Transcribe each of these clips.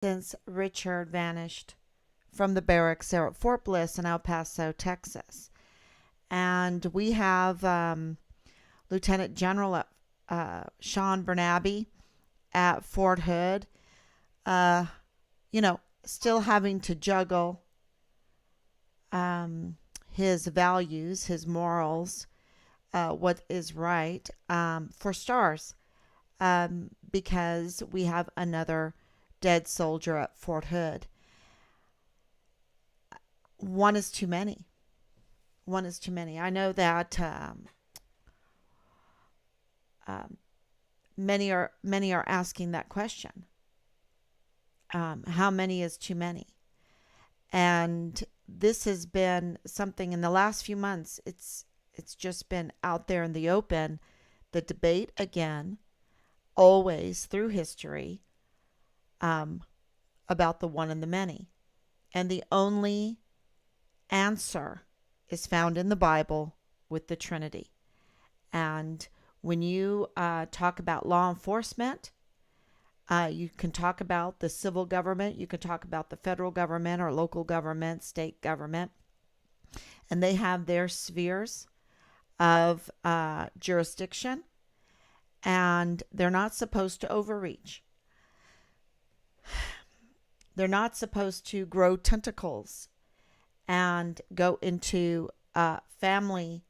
since Richard vanished from the barracks there at Fort Bliss in El Paso, Texas. And we have Lieutenant General Sean Bernabe at Fort Hood, uh, still having to juggle his values, his morals, what is right, for stars, because we have another dead soldier at Fort Hood. One is too many. One is too many. I know that um, many are asking that question. How many is too many? And this has been something in the last few months. It's just been out there in the open. The debate again, always through history, um, about the one and the many. And the only answer is found in the Bible with the Trinity. And when you talk about law enforcement, you can talk about the civil government, you can talk about the federal government or local government, state government, and they have their spheres of jurisdiction, and they're not supposed to overreach. They're not supposed to grow tentacles and go into family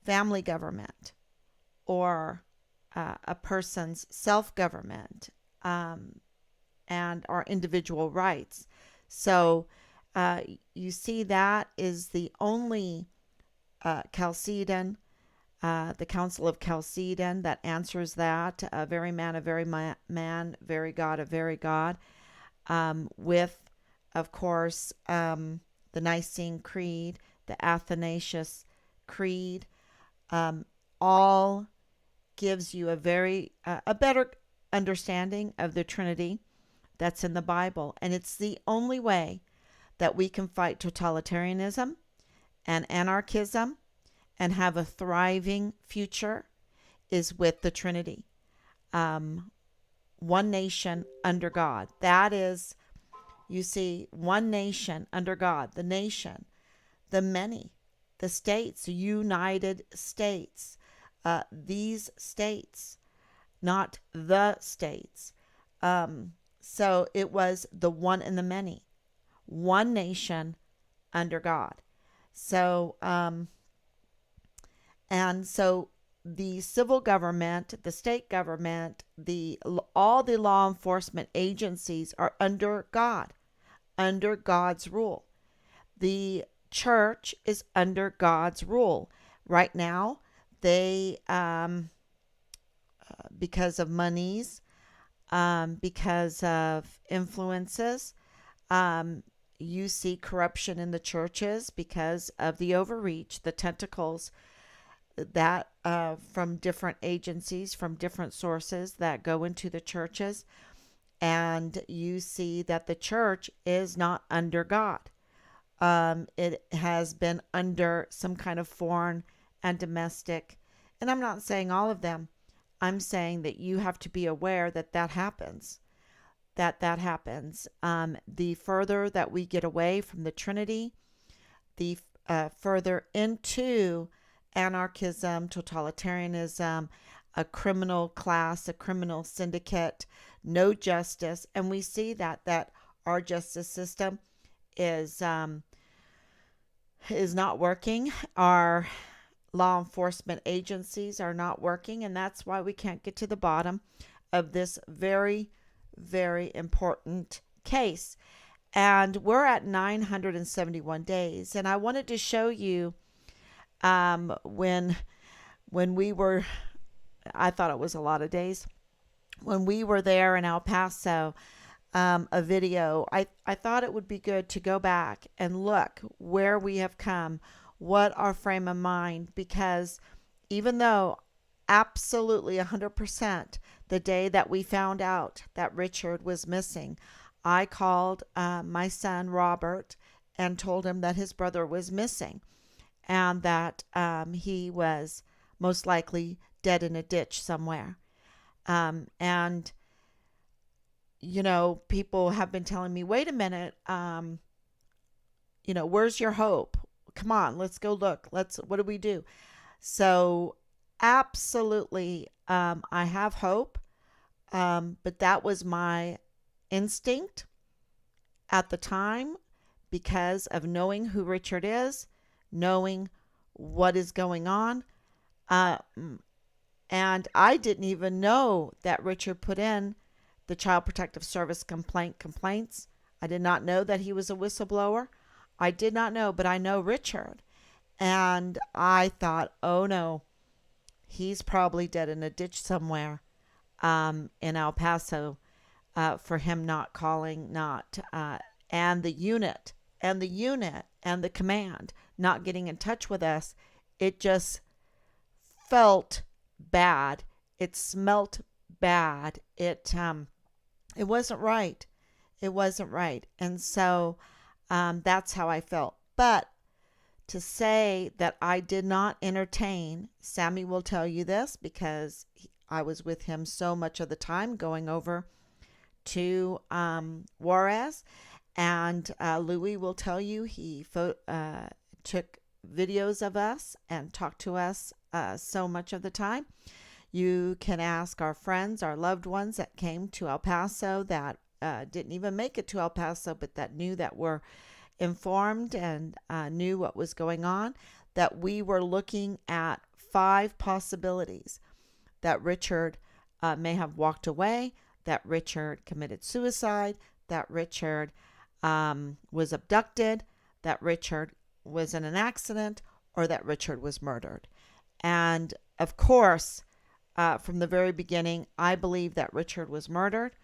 government or a person's self-government, and our individual rights. So you see that is the only Chalcedon, the Council of Chalcedon, that answers that. A very man, a very man, very God, a very God, with, of course, the Nicene Creed, the Athanasius Creed, all gives you a better understanding of the Trinity that's in the Bible. And it's the only way that we can fight totalitarianism and anarchism and have a thriving future is with the Trinity. One nation under God. That is, you see, one nation under God, the nation, the many, the states, the United States, these states, not the states. So it was the one and the many, one nation under God. So, and so the civil government, the state government, all the law enforcement agencies are under God, under God's rule. The church is under God's rule. Right now, they, because of monies, because of influences, you see corruption in the churches because of the overreach, the tentacles that from different agencies, from different sources that go into the churches. And you see that the church is not under God. It has been under some kind of foreign and domestic. And I'm not saying all of them. I'm saying that you have to be aware that that happens. That happens. The further that we get away from the Trinity, the further into anarchism, totalitarianism, a criminal class, a criminal syndicate, no justice. And we see that our justice system is not working. Our law enforcement agencies are not working, and that's why we can't get to the bottom of this very, very important case. And we're at 971 days, and I wanted to show you when we were, I thought it was a lot of days, when we were there in El Paso, a video. I thought it would be good to go back and look where we have come, what our frame of mind, because even though absolutely 100% the day that we found out that Richard was missing, I called my son Robert and told him that his brother was missing and that he was most likely dead in a ditch somewhere. And people have been telling me, wait a minute, where's your hope? Come on, let's go look. What do we do? So, absolutely, I have hope. But that was my instinct at the time because of knowing who Richard is, knowing what is going on. Uh, and I didn't even know that Richard put in the Child Protective Service complaints. I did not know that he was a whistleblower. I did not know, but I know Richard. And I thought, oh no, he's probably dead in a ditch somewhere in El Paso for him not calling, not, and the unit, and the command not getting in touch with us. It just felt bad. It smelt bad. It wasn't right. It wasn't right. And so that's how I felt. But to say that I did not entertain, Sammy will tell you this because I was with him so much of the time going over to Juarez. And Louis will tell you he took videos of us and talked to us so much of the time. You can ask our friends, our loved ones that came to El Paso that didn't even make it to El Paso, but that knew that were informed and knew what was going on, that we were looking at 5 possibilities. That Richard may have walked away, that Richard committed suicide, that Richard was abducted, that Richard was in an accident, or that Richard was murdered. And of course, from the very beginning, I believe that Richard was murdered,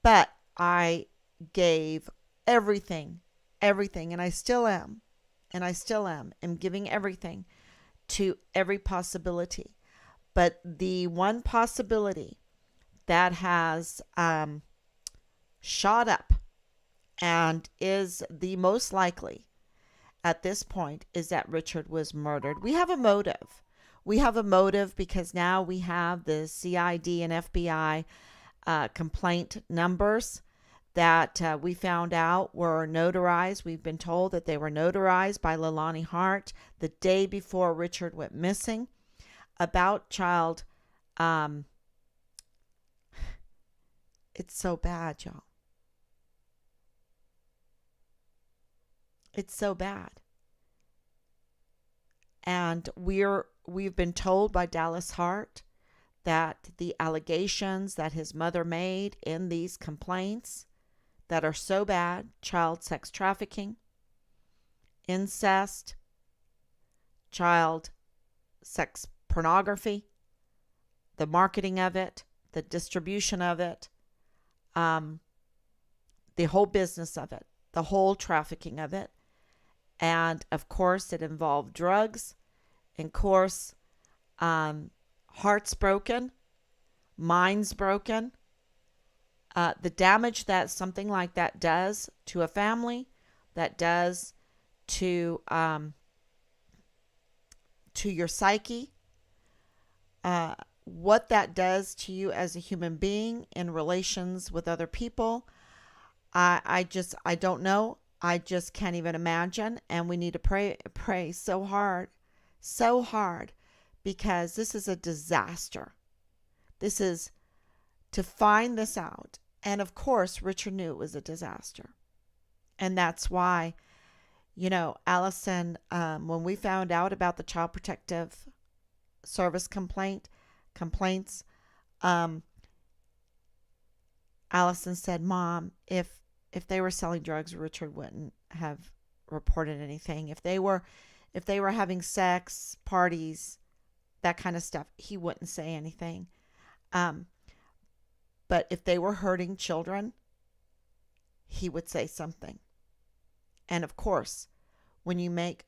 but I gave everything, and I still am, am giving everything to every possibility. But the one possibility that has shot up and is the most likely at this point is that Richard was murdered. We have a motive. We have a motive because now we have the CID and FBI complaint numbers that we found out were notarized. We've been told that they were notarized by Leilani Hart the day before Richard went missing about child. It's so bad, y'all. It's so bad. And we've been told by Dallas Hart that the allegations that his mother made in these complaints that are so bad, child sex trafficking, incest, child sex pornography, the marketing of it, the distribution of it, the whole business of it, the whole trafficking of it. And of course, it involved drugs. And of course, hearts broken, minds broken. The damage that something like that does to a family, that does to your psyche, what that does to you as a human being in relations with other people. I don't know. I just can't even imagine. And we need to pray so hard, because this is a disaster. This is to find this out. And of course, Richard knew it was a disaster. And that's why, Allison, when we found out about the Child Protective Service complaints, Allison said, Mom, if they were selling drugs, Richard wouldn't have reported anything. If they were having sex, parties, that kind of stuff, he wouldn't say anything. But if they were hurting children, he would say something. And of course, when you make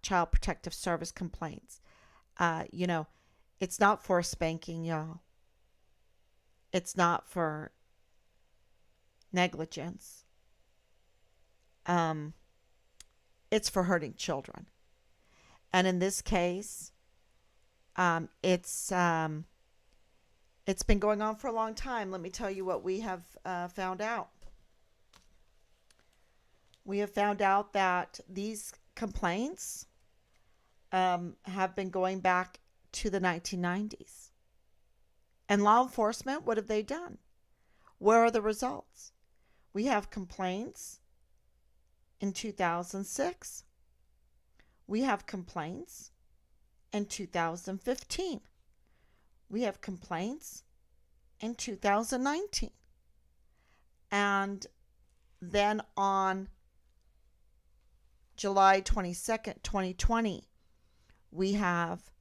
Child Protective Service complaints, it's not for a spanking, y'all. It's not for negligence. It's for hurting children. And in this case, it's It's been going on for a long time. Let me tell you what we have found out. We have found out that these complaints have been going back to the 1990s. And law enforcement, what have they done? Where are the results? We have complaints in 2006. We have complaints in 2015. We have complaints in 2019. And then on July 22nd, 2020, we have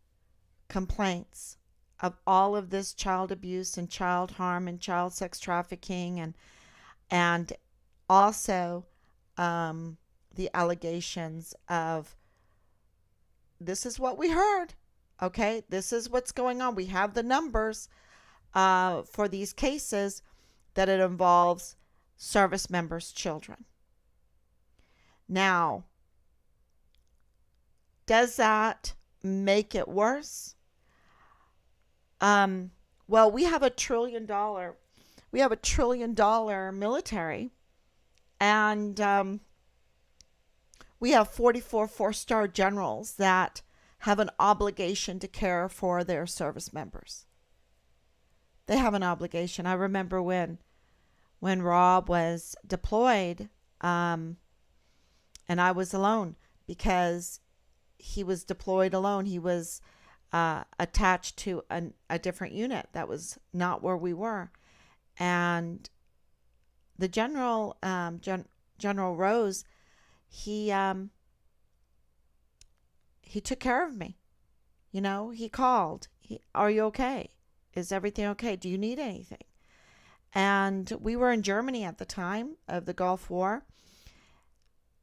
complaints of all of this child abuse and child harm and child sex trafficking, and also the allegations of, this is what we heard. Okay, this is what's going on. We have the numbers for these cases that it involves service members' children. Now, does that make it worse? Well, we have $1 trillion military, and we have 44 four-star generals that have an obligation to care for their service members. They have an obligation. I remember when Rob was deployed, and I was alone because he was deployed alone. He was attached to a different unit that was not where we were, and the general, General Rose, he took care of me. You know, he called. Are you okay? Is everything okay? Do you need anything? And we were in Germany at the time of the Gulf War,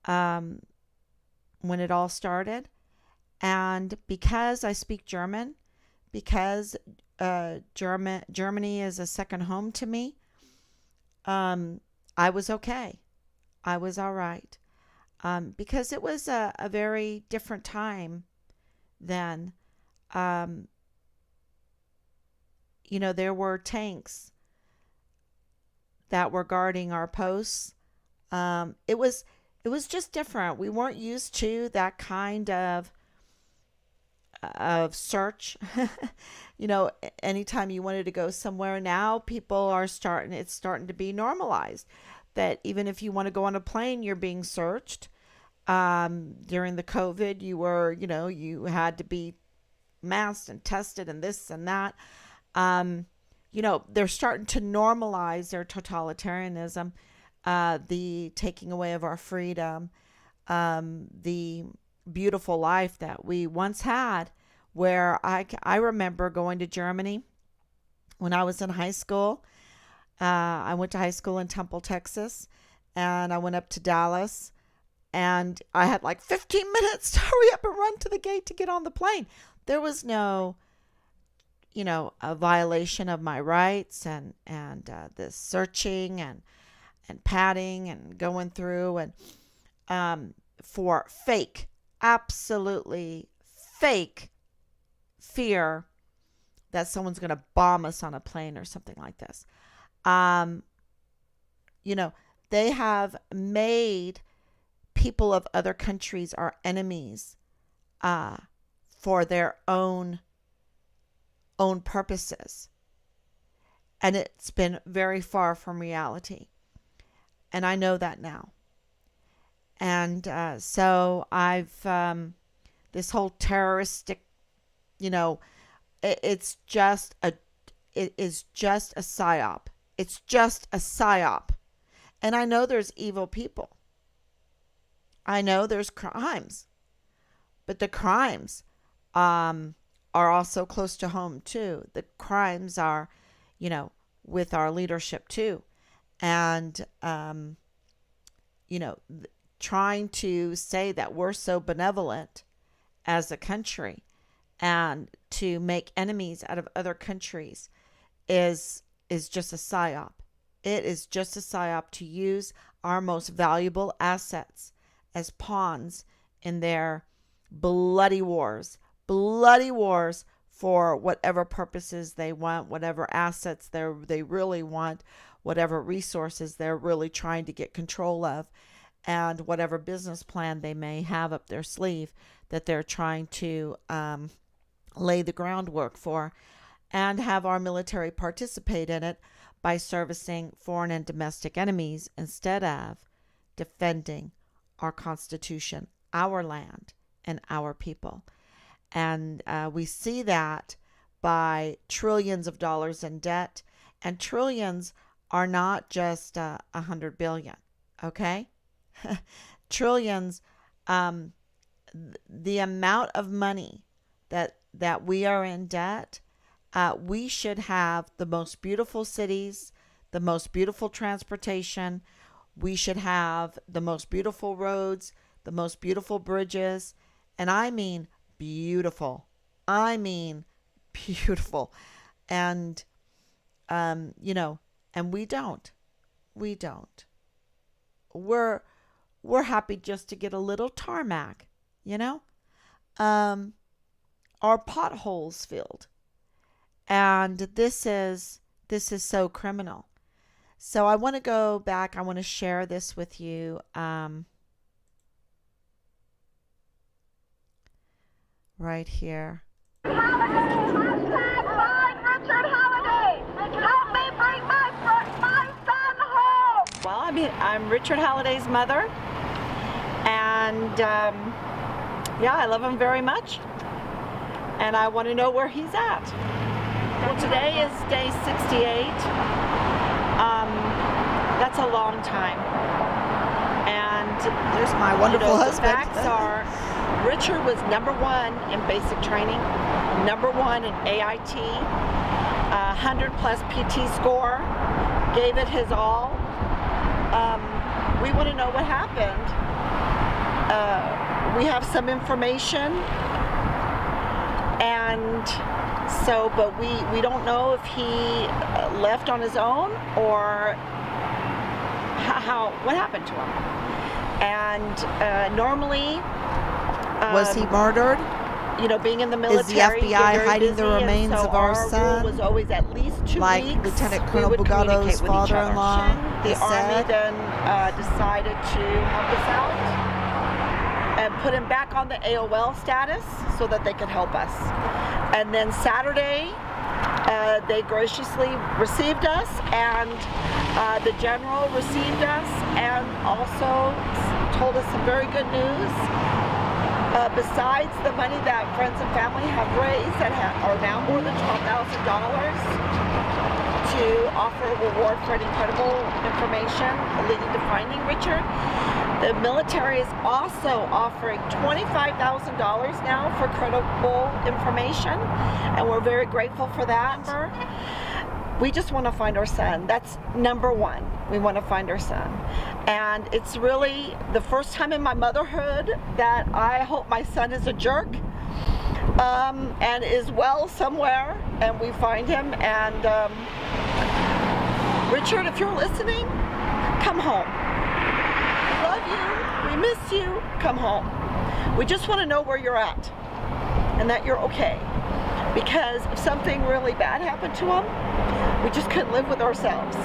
when it all started. And because I speak German, because Germany is a second home to me, I was okay. I was all right. Because it was a very different time then. You know, there were tanks that were guarding our posts. It was just different. We weren't used to that kind of search. You know, anytime you wanted to go somewhere, now people are it's starting to be normalized that even if you want to go on a plane, you're being searched. During the COVID, you had to be masked and tested and this and that. You know, they're starting to normalize their totalitarianism, the taking away of our freedom, the beautiful life that we once had, where I remember going to Germany when I was in high school. I went to high school in Temple, Texas, and I went up to Dallas, and I had like 15 minutes to hurry up and run to the gate to get on the plane. There was no, a violation of my rights, and this searching and patting and going through, and for fake, absolutely fake fear that someone's going to bomb us on a plane or something like this. They have made people of other countries our enemies for their own purposes. And it's been very far from reality. And I know that now. And so I've, this whole terroristic, it is just a psyop. It's just a psyop. And I know there's evil people. I know there's crimes. But the crimes are also close to home too. The crimes are, with our leadership too. And, trying to say that we're so benevolent as a country and to make enemies out of other countries is just a psyop. It is just a psyop to use our most valuable assets as pawns in their bloody wars for whatever purposes they want, whatever assets they really want, whatever resources they're really trying to get control of, and whatever business plan they may have up their sleeve that they're trying to lay the groundwork for, and have our military participate in it by servicing foreign and domestic enemies instead of defending our Constitution, our land, and our people. And we see that by trillions of dollars in debt, and trillions are not just 100 billion, okay? Trillions, the amount of money that we are in debt, we should have the most beautiful cities, the most beautiful transportation. We should have the most beautiful roads, the most beautiful bridges, and I mean beautiful. I mean beautiful. And and we don't. We don't. We're happy just to get a little tarmac, our potholes filled. And this is so criminal. So I want to go back. I want to share this with you. Right here. Richard Halliday. Help me bring my son home. Well, I'm Richard Halliday's mother, and I love him very much, and I want to know where he's at. Well, today is day 68. That's a long time, and there's my wonderful husband. The facts are, Richard was #1 in basic training, #1 in AIT, 100+ PT score, gave it his all. We want to know what happened. We have some information, and so, but we don't know if he left on his own or what happened to him. And normally, was he murdered? Being in the military, is the FBI hiding the remains of our son? Was always at least 2 like weeks. Lieutenant Colonel Bugato's father-in-law. The Army then decided to help us out and put him back on the AOL status so that they could help us. And then Saturday, they graciously received us, and the general received us, and also told us some very good news. Besides the money that friends and family have raised that are now more than $12,000 to offer a reward for incredible information leading to finding Richard, the military is also offering $25,000 now for credible information, and we're very grateful for that. We just want to find our son. That's #1. We want to find our son. And it's really the first time in my motherhood that I hope my son is a jerk and is well somewhere, and we find him. And Richard, if you're listening, come home. We love you. We miss you. Come home. We just want to know where you're at and that you're okay. Because if something really bad happened to him, we just couldn't live with ourselves,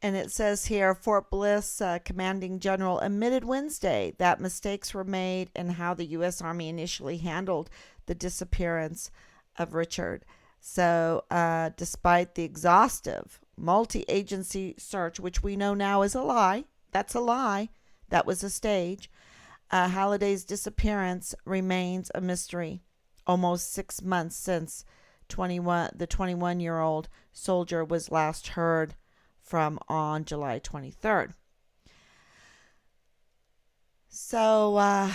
And it says here, Fort Bliss commanding general admitted Wednesday that mistakes were made in how the U.S. Army initially handled the disappearance of Richard. So despite the exhaustive multi-agency search, which we know now is a lie, that's a lie, that was a stage, Halliday's disappearance remains a mystery. Almost 6 months since the 21-year-old soldier was last heard from on July 23rd. So, Let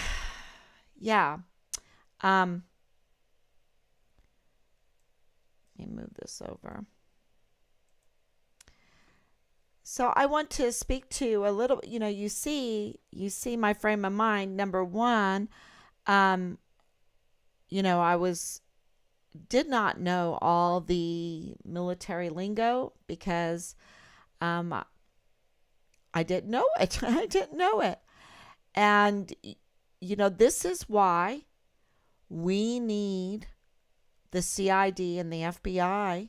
me move this over. So I want to speak to a little, you see my frame of mind. #1, did not know all the military lingo because I didn't know it. I didn't know it. And, this is why we need the CID and the FBI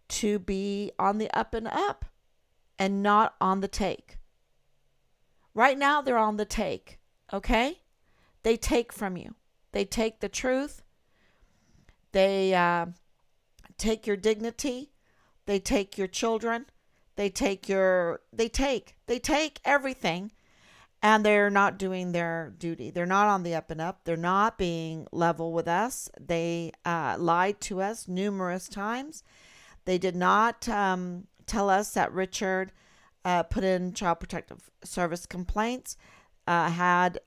to be on the up and up and not on the take. Right now, they're on the take, okay? They take from you. They take the truth. They take your dignity. They take your children. They take everything, and they're not doing their duty. They're not on the up and up. They're not being level with us. They lied to us numerous times. They did not tell us that Richard put in Child Protective Service complaints, had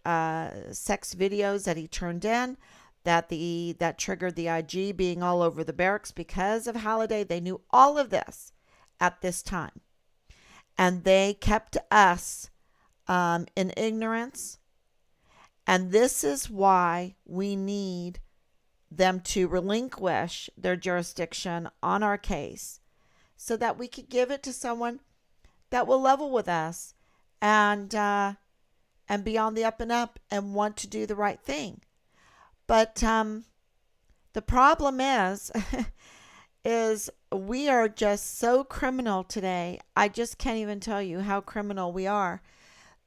sex videos that he turned in, that triggered the IG being all over the barracks because of Halliday. They knew all of this at this time, and they kept us in ignorance. And this is why we need them to relinquish their jurisdiction on our case so that we could give it to someone that will level with us and be on the up and up and want to do the right thing. But the problem is is we are just so criminal today. I just can't even tell you how criminal we are,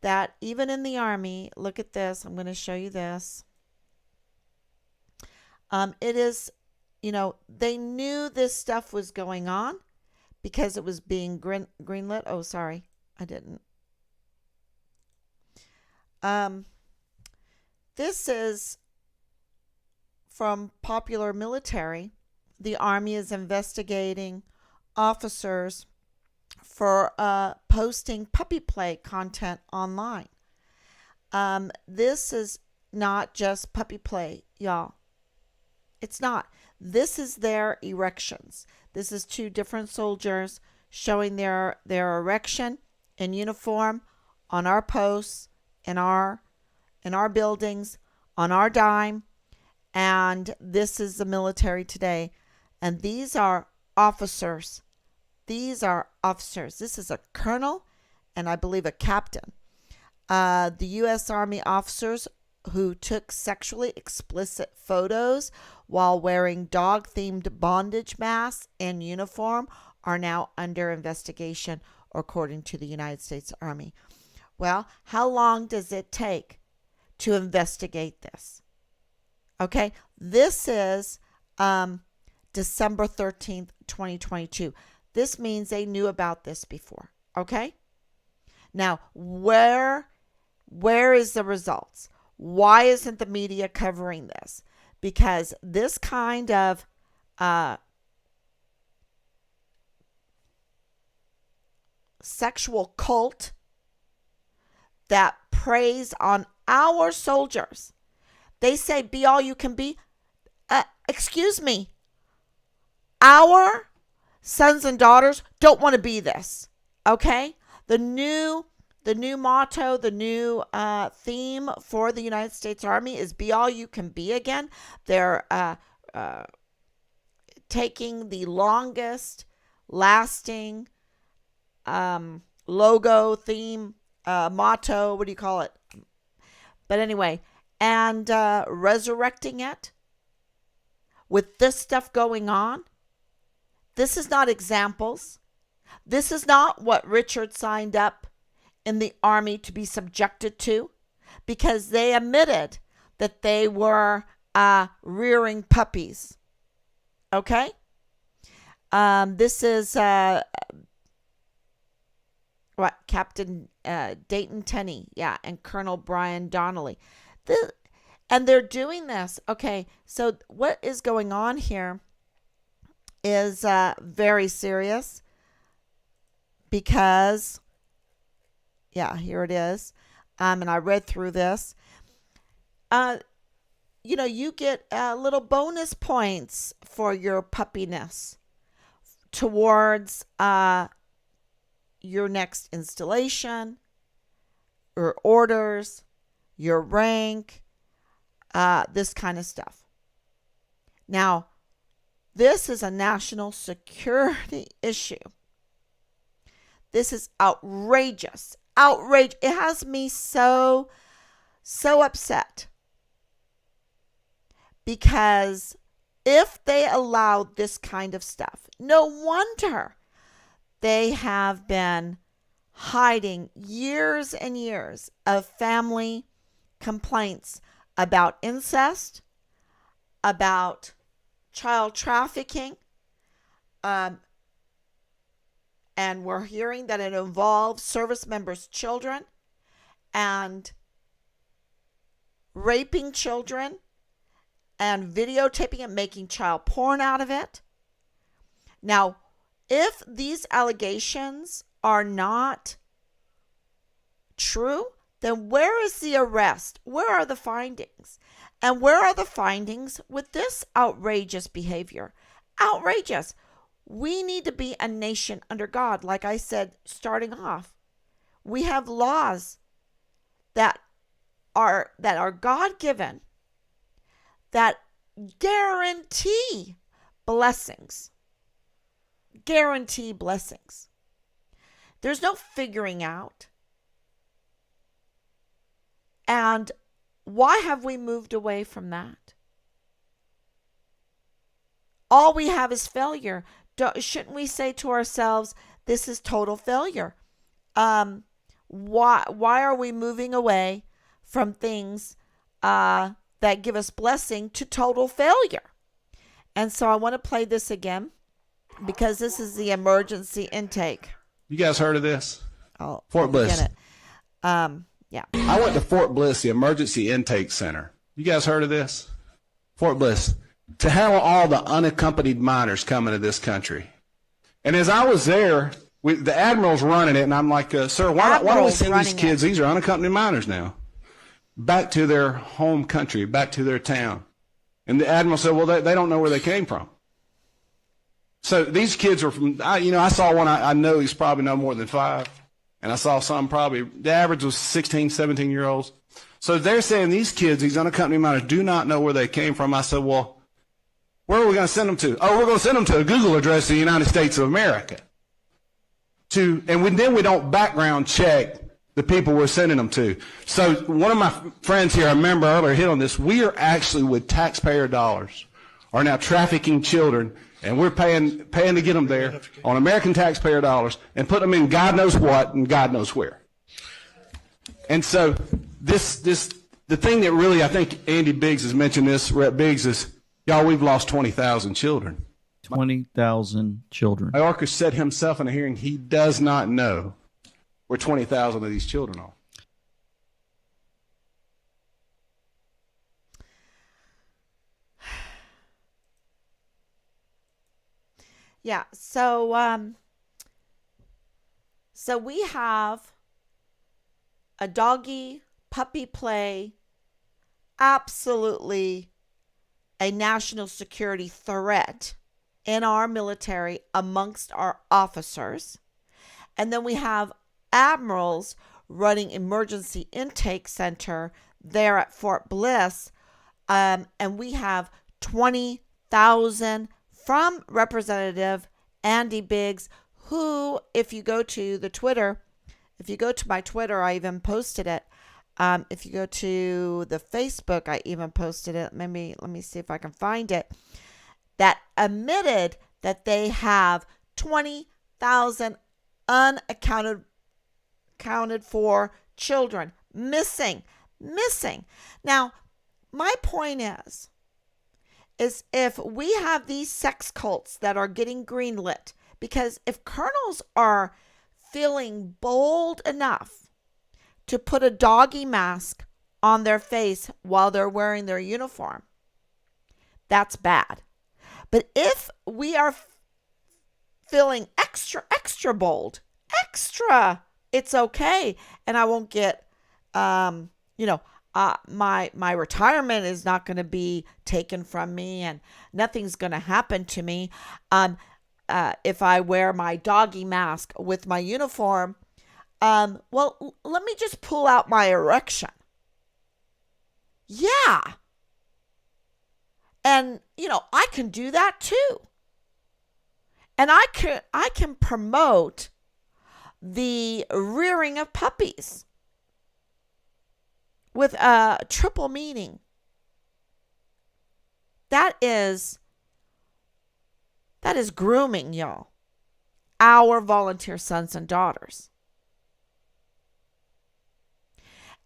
that even in the Army, look at this. I'm going to show you this. It is, they knew this stuff was going on because it was being greenlit. Oh, sorry, I didn't. This is from Popular Military. The Army is investigating officers for posting puppy play content online. This is not just puppy play, y'all. It's not. This is their erections. This is two different soldiers showing their erection in uniform on our posts, in our buildings, on our dime. And this is the military today. And these are officers. These are officers. This is a colonel and I believe a captain. The U.S. Army officers who took sexually explicit photos while wearing dog-themed bondage masks in uniform are now under investigation, according to the United States Army. Well, how long does it take to investigate this? Okay, this is December 13th, 2022. This means they knew about this before, okay? Now, where is the results? Why isn't the media covering this? Because this kind of sexual cult that preys on our soldiers, they say, be all you can be. Excuse me. Our sons and daughters don't want to be this. Okay? The new motto, the new theme for the United States Army is be all you can be again. They're taking the longest lasting logo, theme, motto, what do you call it? But anyway, and resurrecting it with this stuff going on. This is not examples. This is not what Richard signed up in the Army to be subjected to, because they admitted that they were rearing puppies. Okay? This is Captain Dayton Tenney, and Colonel Brian Donnelly. And they're doing this. Okay, so what is going on here is very serious, because here it is. And I read through this. You get little bonus points for your puppiness towards your next installation, your orders, your rank, this kind of stuff. Now, this is a national security issue. This is outrageous. Outrage. It has me so so upset because if they allowed this kind of stuff, no wonder they have been hiding years and years of family complaints about incest, about child trafficking, and we're hearing that it involves service members' children and raping children and videotaping it, making child porn out of it. Now, if these allegations are not true, then where is the arrest? Where are the findings? And where are the findings with this outrageous behavior? Outrageous. We need to be a nation under God. Like I said, starting off, we have laws that are God-given that guarantee blessings. Guarantee blessings. There's no figuring out. And why have we moved away from that? All we have is failure. Shouldn't we say to ourselves, this is total failure? Why are we moving away from things that give us blessing to total failure? And so I want to play this again because this is the emergency intake. You guys heard of this? Fort Bliss. Yeah. I went to Fort Bliss, the emergency intake center. You guys heard of this? Fort Bliss. To handle all the unaccompanied minors coming to this country. And as I was there, the admiral's running it, and I'm like, sir, why don't we send these kids, these are unaccompanied minors now, back to their home country, back to their town? And the admiral said, well, they don't know where they came from. So these kids are from, I saw one, I know he's probably no more than 5. And I saw some probably, the average was 16, 17-year-olds. So they're saying these kids, these unaccompanied minors, do not know where they came from. I said, well, where are we going to send them to? Oh, we're going to send them to a Google address in the United States of America. Then we don't background check the people we're sending them to. So one of my friends here, I remember earlier, hit on this. We are actually, with taxpayer dollars, are now trafficking children, and we're paying to get them there on American taxpayer dollars and put them in God knows what and God knows where. And so the thing that really, I think Andy Biggs has mentioned this, Rep Biggs, is, y'all, we've lost 20,000 children. 20,000 children. Mayorkas said himself in a hearing he does not know where 20,000 of these children are. Yeah, so we have a doggy puppy play, absolutely a national security threat in our military amongst our officers. And then we have admirals running emergency intake center there at Fort Bliss. And we have 20,000 from Representative Andy Biggs, who, if you go to my Twitter, I even posted it. If you go to the Facebook, I even posted it. Maybe, let me see if I can find it. That admitted that they have 20,000 unaccounted for children missing. Now, my point is if we have these sex cults that are getting greenlit, because if colonels are feeling bold enough to put a doggy mask on their face while they're wearing their uniform, that's bad. But if we are feeling extra bold, it's okay. And I won't get, my retirement is not going to be taken from me and nothing's going to happen to me. If I wear my doggy mask with my uniform, well, let me just pull out my erection. Yeah. And, I can do that too. And I can promote the rearing of puppies with a triple meaning. That is grooming, y'all. Our volunteer sons and daughters.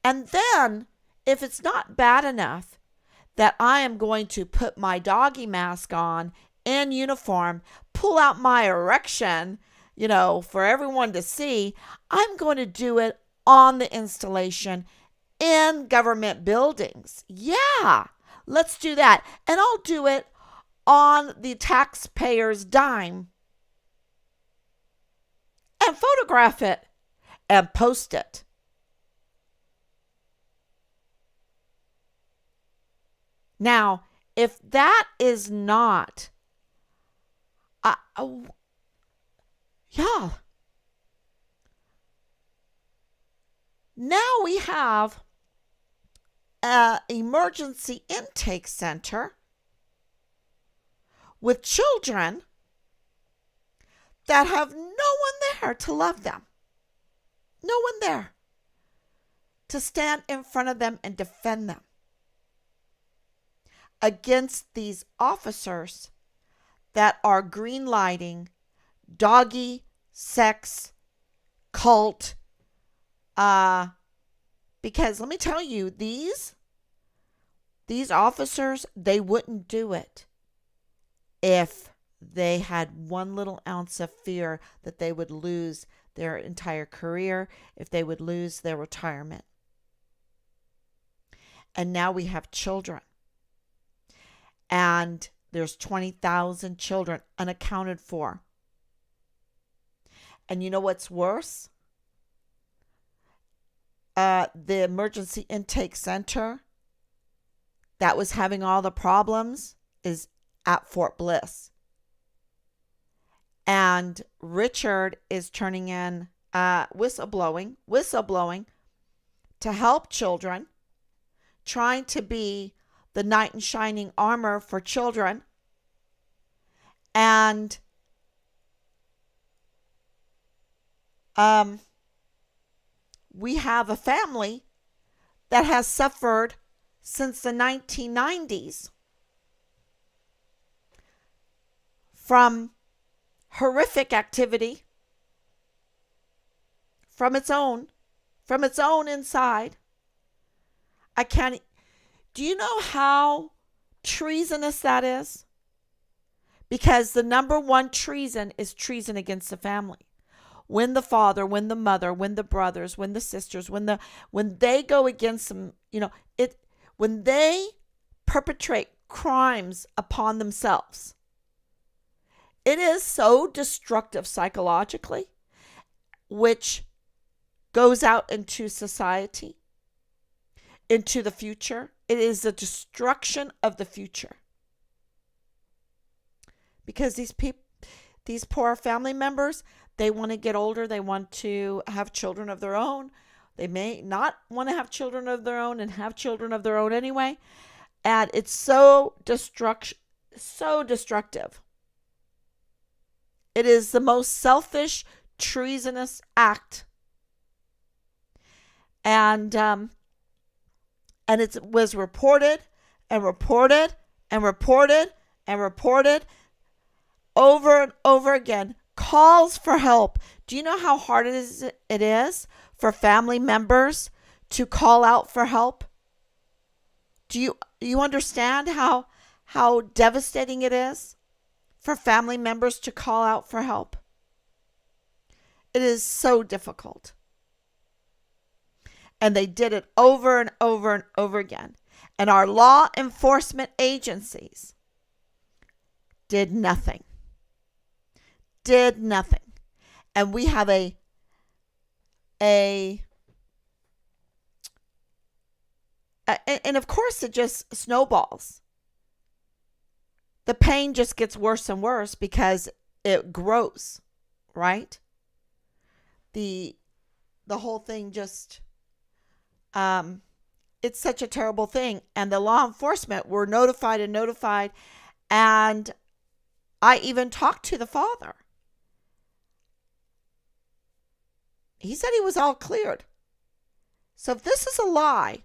And then, if it's not bad enough that I am going to put my doggy mask on in uniform, pull out my erection, for everyone to see, I'm going to do it on the installation in government buildings. Yeah, let's do that. And I'll do it on the taxpayer's dime and photograph it and post it. Now, if that is not, yeah. Now we have an emergency intake center with children that have no one there to love them. No one there to stand in front of them and defend them against these officers that are green lighting doggy sex cult. Because let me tell you, these officers, they wouldn't do it if they had one little ounce of fear that they would lose their entire career, if they would lose their retirement. And now we have children. And there's 20,000 children unaccounted for. And you know what's worse? The emergency intake center that was having all the problems is at Fort Bliss. And Richard is turning in whistleblowing to help children, trying to be the knight in shining armor for children. And we have a family that has suffered since the 1990s from horrific activity from its own inside. Do you know how treasonous that is? Because the number one treason is treason against the family. When the father, when the mother, when the brothers, when the sisters, when they go against them, when they perpetrate crimes upon themselves, it is so destructive psychologically, which goes out into society, into the future. It is the destruction of the future. Because these poor family members, they want to get older. They want to have children of their own. They may not want to have children of their own and have children of their own anyway. And it's so destructive. It is the most selfish, treasonous act. And it was reported and reported and reported and reported over and over again. Calls for help. Do you know how hard it is for family members to call out for help? Do you understand how devastating it is for family members to call out for help? It is so difficult. And they did it over and over and over again. And our law enforcement agencies did nothing. And we have and of course it just snowballs. The pain just gets worse and worse because it grows, right? The whole thing just, it's such a terrible thing. And the law enforcement were notified. And I even talked to the father. He said he was all cleared. So if this is a lie,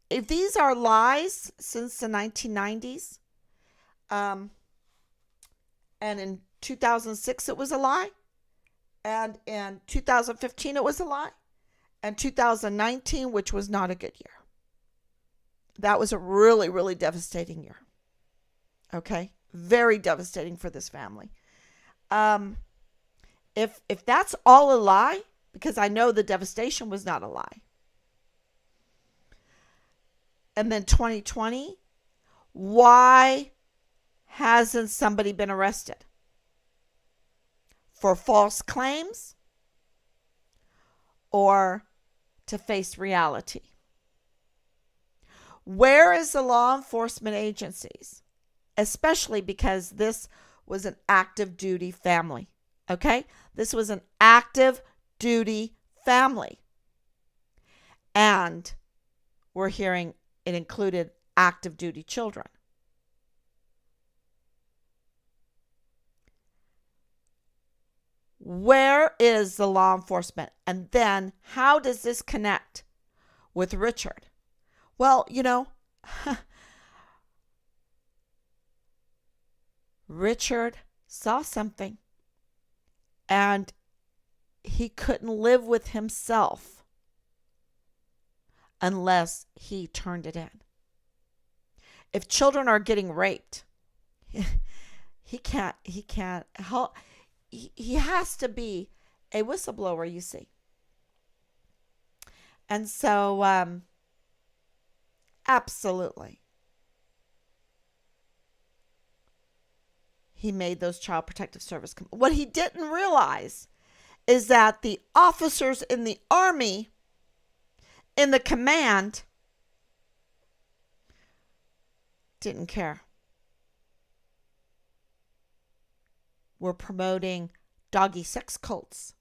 if these are lies since the 1990s, and in 2006 it was a lie, and in 2015 it was a lie, and 2019, which was not a good year. That was a really, really devastating year. Okay? Very devastating for this family. If that's all a lie, because I know the devastation was not a lie. And then 2020, why hasn't somebody been arrested? For false claims or to face reality? Where is the law enforcement agencies? Especially because this was an active duty family. Okay? This was an active duty family. And we're hearing it included active duty children. Where is the law enforcement? And then how does this connect with Richard? Well, Richard saw something, and he couldn't live with himself unless he turned it in. If children are getting raped, he can't help. He has to be a whistleblower, you see. And so, absolutely, he made those Child Protective Service. What he didn't realize is that the officers in the Army, in the command, didn't care. Were promoting doggy sex cults.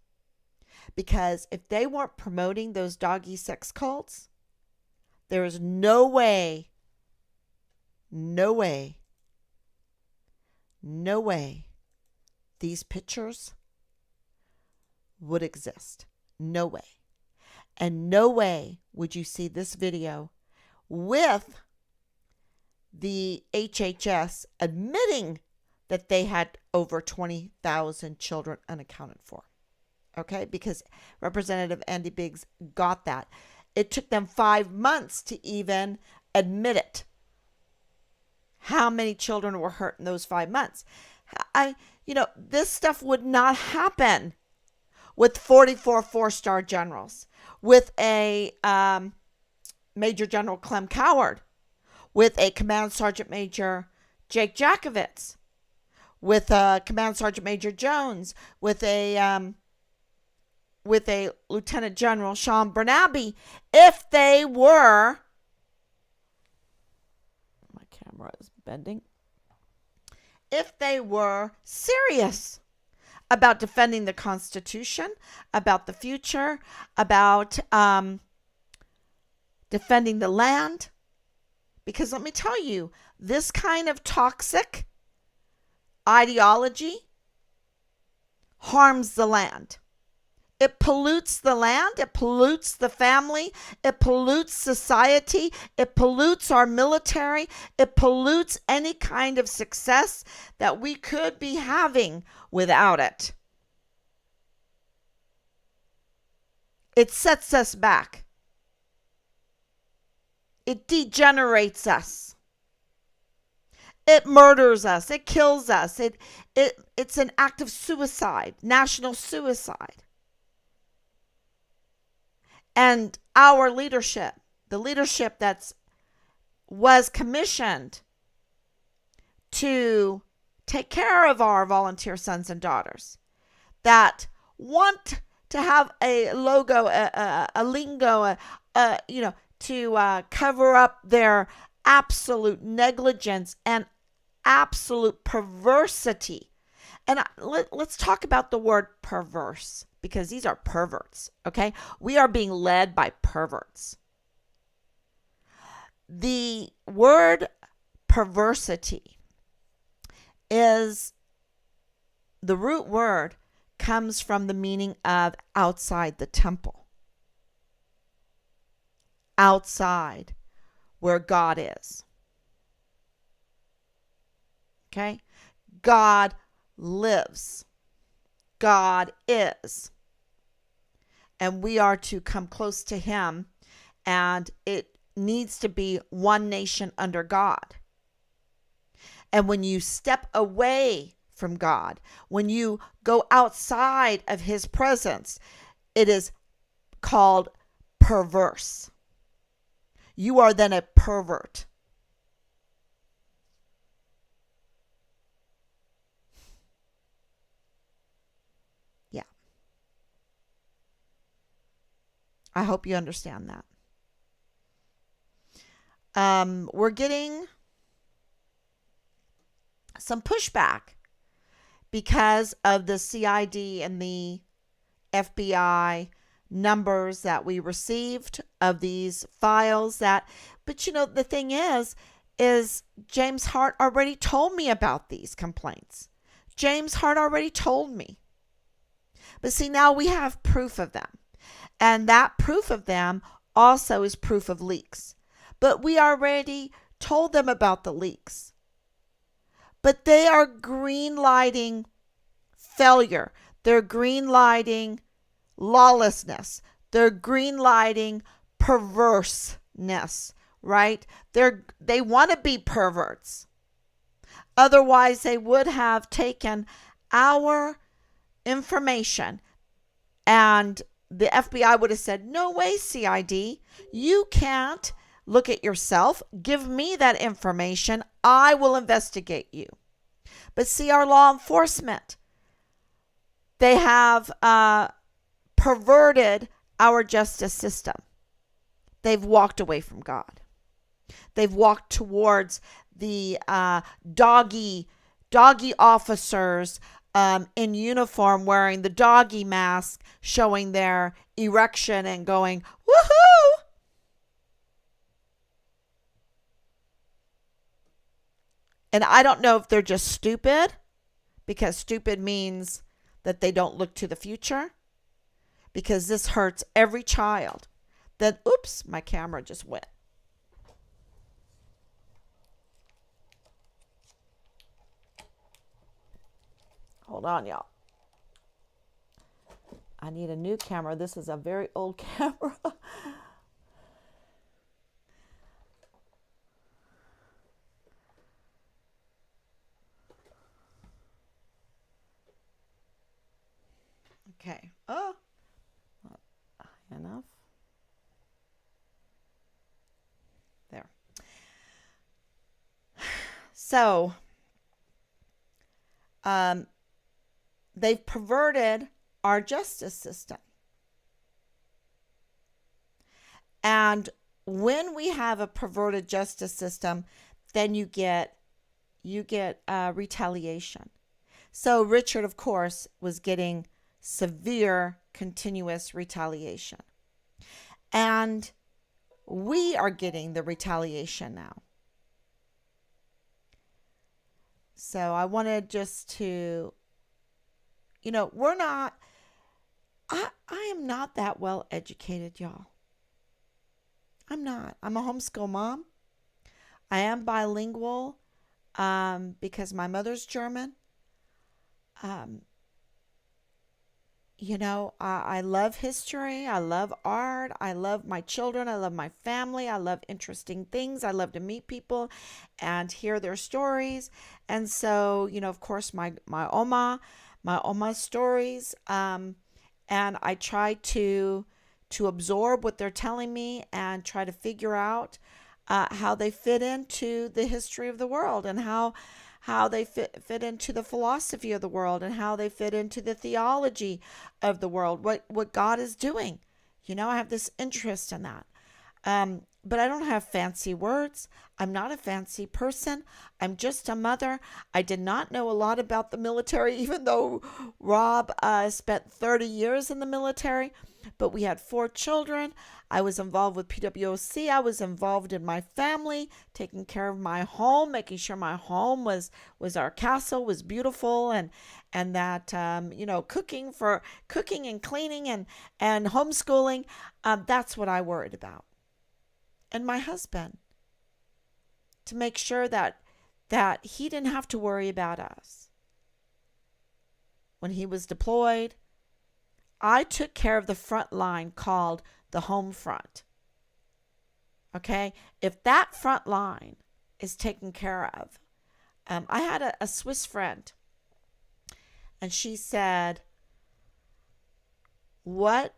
Because if they weren't promoting those doggy sex cults, there is no way these pictures would exist. No way. And no way would you see this video with the HHS admitting that they had over 20,000 children unaccounted for. Okay? Because Representative Andy Biggs got that. It took them 5 months to even admit it. How many children were hurt in those 5 months? This stuff would not happen with 44 four-star generals, with a Major General Clem Coward, with a Command Sergeant Major Jake Jakovitz, with Command Sergeant Major Jones, with a Lieutenant General Sean Bernabe, if they were, my camera is bending, if they were serious about defending the Constitution, about the future, about defending the land. Because let me tell you, this kind of toxic ideology harms the land. It pollutes the land. It pollutes the family. It pollutes society. It pollutes our military. It pollutes any kind of success that we could be having without it. It sets us back. It degenerates us. It murders us. It kills us. It's an act of suicide, national suicide. And our leadership, the leadership that was commissioned to take care of our volunteer sons and daughters, that want to have a logo, a lingo, to cover up their absolute negligence and absolute perversity. And let's talk about the word perverse, because these are perverts, okay? We are being led by perverts. The word perversity is, the root word comes from the meaning of outside the temple. Outside, where God is. Okay? God lives. God is. And we are to come close to him, and it needs to be one nation under God. And when you step away from God, when you go outside of his presence, it is called perverse. You are then a pervert. Yeah. I hope you understand that. We're getting some pushback because of the CID and the FBI numbers that we received of these files. But the thing is James Hart already told me about these complaints. James Hart already told me. But see, now we have proof of them. And that proof of them also is proof of leaks. But we already told them about the leaks. But they are green lighting failure. They're green lighting lawlessness. They're green lighting perverseness, right? They want to be perverts. Otherwise, they would have taken our information, and the FBI would have said, "No way, CID. You can't look at yourself. Give me that information. I will investigate you." But see, our law enforcement, they have perverted our justice system. They've walked away from God. They've walked towards the doggy officers in uniform, wearing the doggy mask, showing their erection and going, "Woohoo!" And I don't know if they're just stupid, because stupid means that they don't look to the future, because this hurts every child. Then, oops, my camera just went. Hold on, y'all. I need a new camera. This is a very old camera. Okay. Oh, enough. There. So, they've perverted our justice system. And when we have a perverted justice system, then you get retaliation. So Richard, of course, was getting severe, continuous retaliation. And we are getting the retaliation now. So I wanted just to, we're not, I am not that well educated, y'all. I'm not. I'm a homeschool mom. I am bilingual because my mother's German. I love history. I love art. I love my children. I love my family. I love interesting things. I love to meet people and hear their stories. And so, of course, my Oma's stories. And I try to absorb what they're telling me and try to figure out how they fit into the history of the world, and how they fit into the philosophy of the world, and how they fit into the theology of the world, what God is doing. I have this interest in that. But I don't have fancy words. I'm not a fancy person. I'm just a mother. I did not know a lot about the military, even though Rob spent 30 years in the military. But we had 4 children. I was involved with PWOC. I was involved in my family, taking care of my home, making sure my home was our castle, was beautiful, and that cooking and cleaning and homeschooling. That's what I worried about. And my husband, to make sure that he didn't have to worry about us. When he was deployed, I took care of the front line called the home front. Okay? If that front line is taken care of, I had a Swiss friend, and she said, what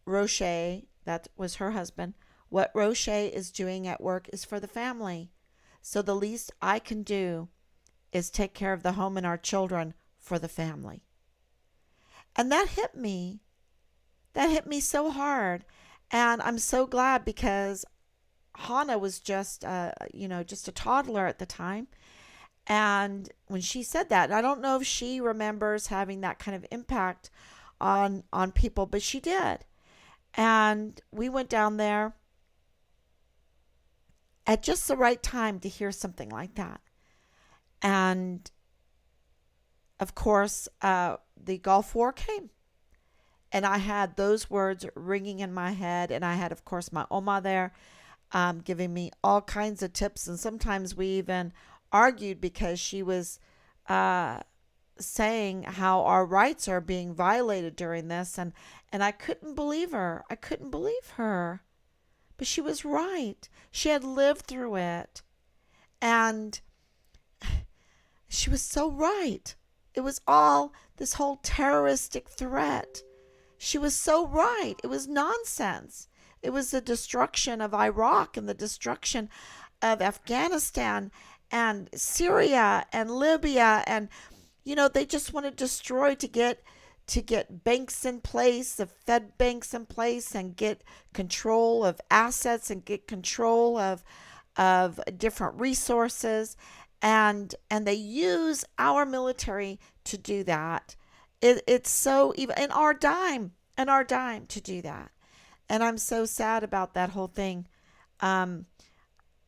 Roche, that was her husband, what Roche is doing at work is for the family. So the least I can do is take care of the home and our children for the family. And that hit me. That hit me so hard. And I'm so glad, because Hannah was just a toddler at the time. And when she said that, I don't know if she remembers having that kind of impact on people, but she did. And we went down there at just the right time to hear something like that. And of course, the Gulf War came. And I had those words ringing in my head. And I had, of course, my Oma there giving me all kinds of tips. And sometimes we even argued because she was saying how our rights are being violated during this. And I couldn't believe her. I couldn't believe her. But she was right. She had lived through it. And she was so right. It was all this whole terroristic threat. She was so right. It was nonsense. It was the destruction of Iraq and the destruction of Afghanistan and Syria and Libya. And, they just want to destroy to get banks in place, the Fed banks in place, and get control of assets and get control of different resources. And they use our military to do that. It's so even in our dime to do that. And I'm so sad about that whole thing.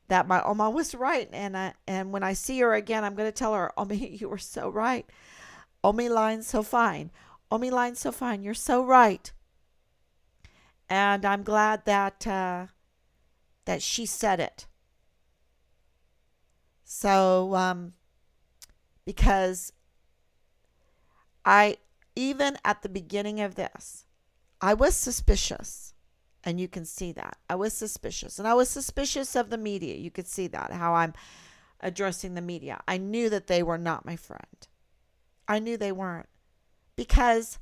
That my Oma was right, and when I see her again, I'm going to tell her, Omi, you were so right. Omi line so fine. Omi line so fine. You're so right. And I'm glad that she said it. So, because even at the beginning of this, I was suspicious. And you can see that. I was suspicious. And I was suspicious of the media. You could see that, how I'm addressing the media. I knew that they were not my friend. I knew they weren't. Because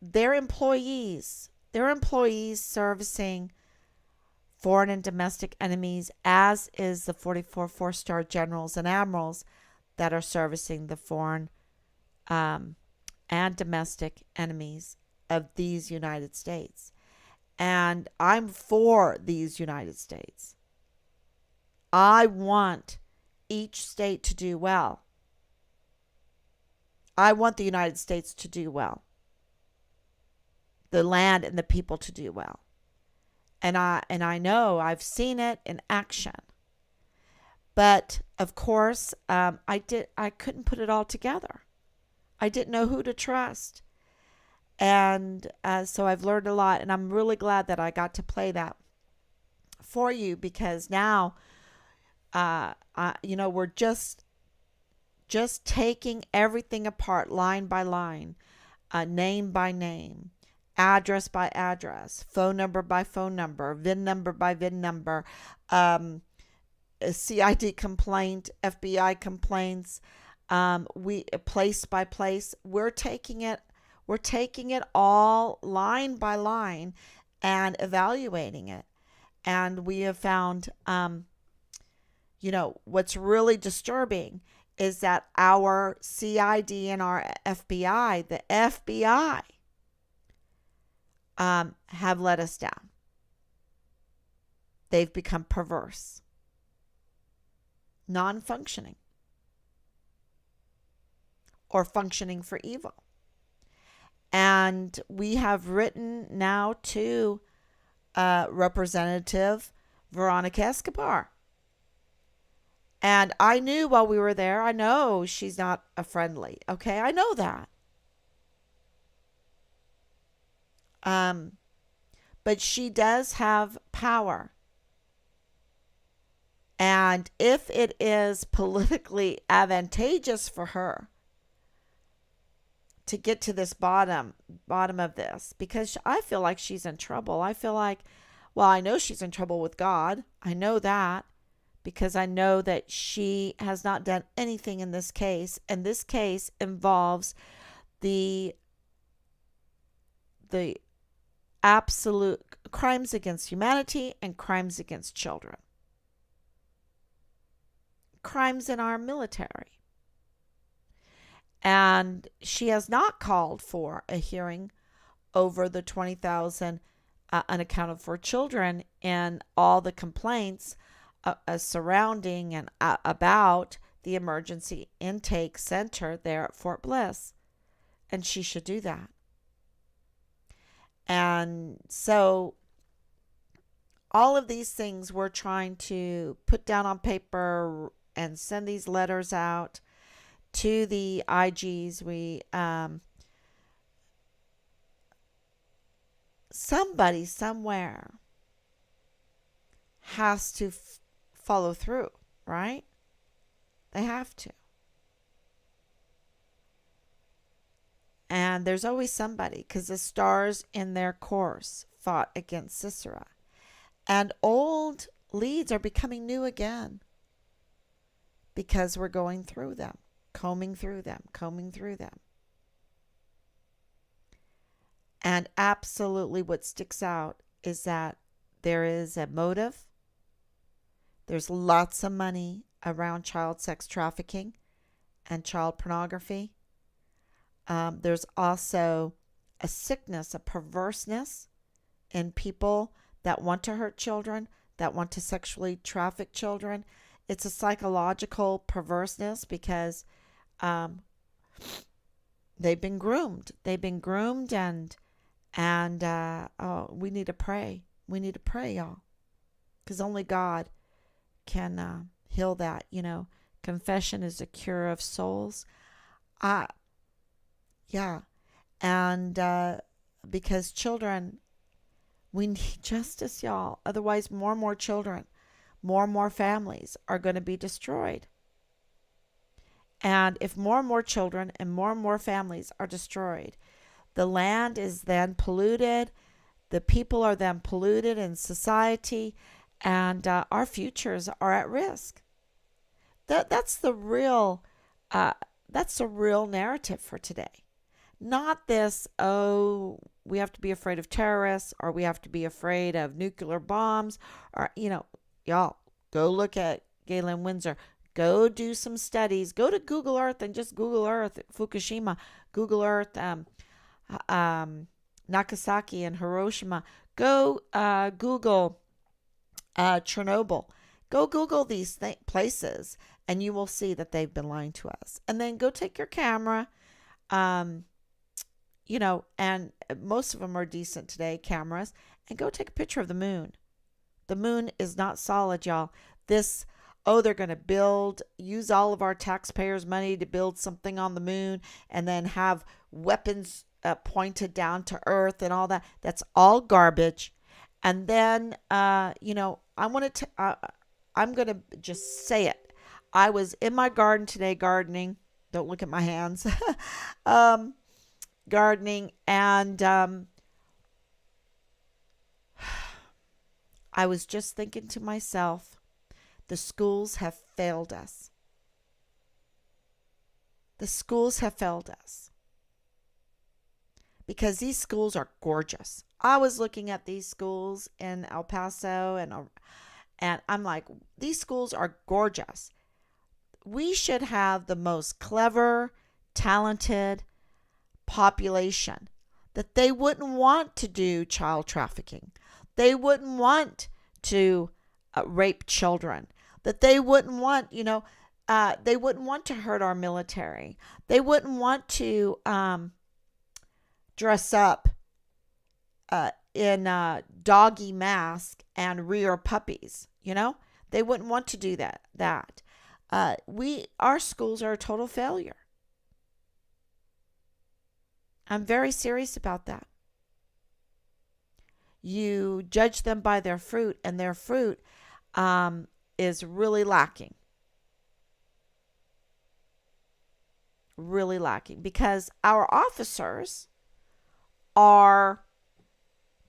they're employees servicing foreign and domestic enemies, as is the 44 four-star generals and admirals that are servicing the foreign and domestic enemies of these United States. And I'm for these United States. I want each state to do well. I want the United States to do well. The land and the people to do well. And I know I've seen it in action. But of course, I couldn't put it all together. I didn't know who to trust. And so I've learned a lot, and I'm really glad that I got to play that for you, because now, we're just taking everything apart line by line, name by name, address by address, phone number by phone number, VIN number by VIN number, CID complaint, FBI complaints, we place by place. We're taking it all line by line and evaluating it. And we have found, what's really disturbing is that our CID and our FBI, the FBI, have let us down. They've become perverse, non-functioning, or functioning for evil. And we have written now to Representative Veronica Escobar. And I knew while we were there, I know she's not a friendly. Okay, I know that. but she does have power. And if it is politically advantageous for her to get to this bottom of this, because I feel like she's in trouble. I feel like, well, I know she's in trouble with God. I know that because I know that she has not done anything in this case, and this case involves the absolute crimes against humanity and crimes against children. Crimes in our military. And she has not called for a hearing over the 20,000 unaccounted for children and all the complaints surrounding and about the emergency intake center there at Fort Bliss. And she should do that. And so all of these things we're trying to put down on paper and send these letters out to the IGs. Somebody somewhere has to follow through, right? They have to. And there's always somebody, because the stars in their course fought against Sisera. And old leads are becoming new again because we're going through them, combing through them. And absolutely what sticks out is that there is a motive. There's lots of money around child sex trafficking and child pornography. There's also a sickness, a perverseness in people that want to hurt children, that want to sexually traffic children. It's a psychological perverseness because they've been groomed. And we need to pray. We need to pray, y'all, because only God can heal that. You know, confession is a cure of souls. Yeah. And because children, we need justice, y'all. Otherwise, more and more children, more and more families are going to be destroyed. And if more and more children and more families are destroyed, the land is then polluted. The people are then polluted in society, and our futures are at risk. That's the real narrative for today. Not this, oh, we have to be afraid of terrorists, or we have to be afraid of nuclear bombs, or, y'all, go look at Galen Windsor. Go do some studies. Go to Google Earth and just Google Earth, Fukushima. Google Earth, Nagasaki and Hiroshima. Go Google Chernobyl. Go Google these places, and you will see that they've been lying to us. And then go take your camera, and most of them are decent today, cameras, and go take a picture of the moon. The moon is not solid, y'all. They're going to use all of our taxpayers' money to build something on the moon and then have weapons pointed down to Earth and all that. That's all garbage. And then, I'm going to just say it. I was in my garden today gardening. Don't look at my hands. Gardening. And I was just thinking to myself, the schools have failed us. The schools have failed us. Because these schools are gorgeous. I was looking at these schools in El Paso, and I'm like, these schools are gorgeous. We should have the most clever, talented population, that they wouldn't want to do child trafficking. They wouldn't want to rape children. That they wouldn't want, they wouldn't want to hurt our military. They wouldn't want to dress up in a doggy mask and rear puppies. They wouldn't want to do that. Our schools are a total failure. I'm very serious about that. you judge them by their fruit, and their fruit is really lacking. Really lacking because our officers are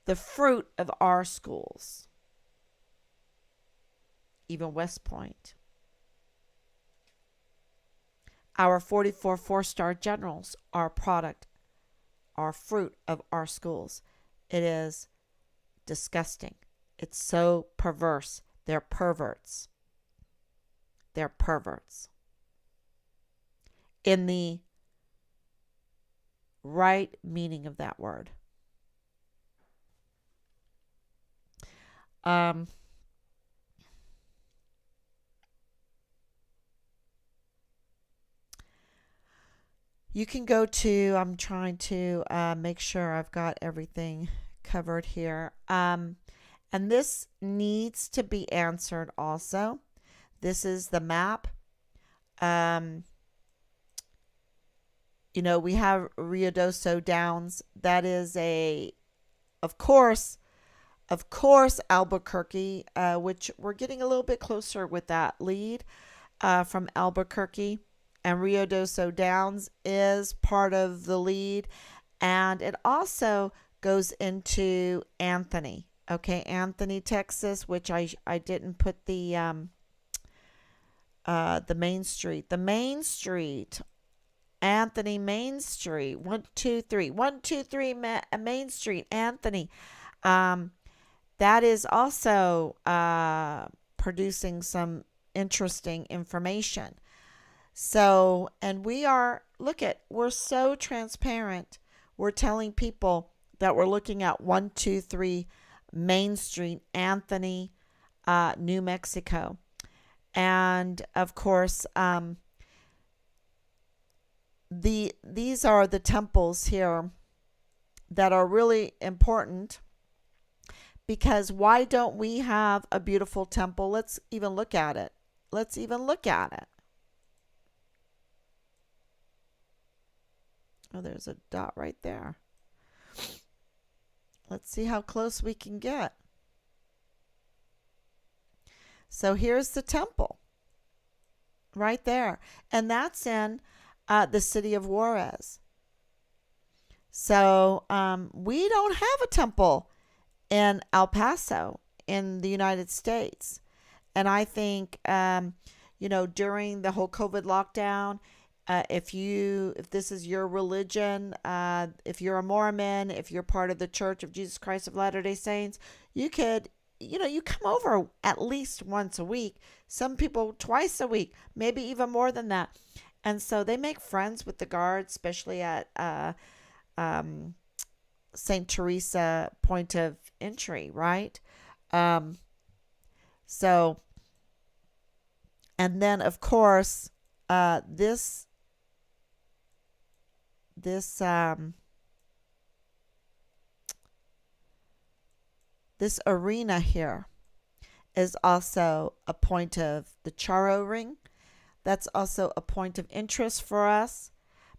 the fruit of our schools, even West Point. Our 44 four-star generals are fruit of our schools. It is disgusting. It's so perverse. They're perverts. They're perverts. In the right meaning of that word. You can go to, I'm trying to make sure I've got everything covered here. And this needs to be answered also. This is the map. We have Ruidoso Downs. That is of course, Albuquerque, which we're getting a little bit closer with that lead from Albuquerque. And Ruidoso Downs is part of the lead. And it also goes into Anthony. Okay, Anthony, Texas, which I didn't put the main street. The main street, Anthony Main Street, 123 Main Street, Anthony. That is also producing some interesting information. So, and we're so transparent. We're telling people that we're looking at 123 Main Street, Anthony, New Mexico. And of course, these are the temples here that are really important, because why don't we have a beautiful temple? Let's even look at it. Oh, there's a dot right there. Let's see how close we can get. So here's the temple right there. And that's in the city of Juarez. So we don't have a temple in El Paso in the United States. And I think, during the whole COVID lockdown, if this is your religion, if you're a Mormon, if you're part of the Church of Jesus Christ of Latter-day Saints, you could, you come over at least once a week. Some people twice a week, maybe even more than that. And so they make friends with the guards, especially at St. Teresa point of entry, right? So, and then of course, this arena here is also a point of the Charro ring. That's also a point of interest for us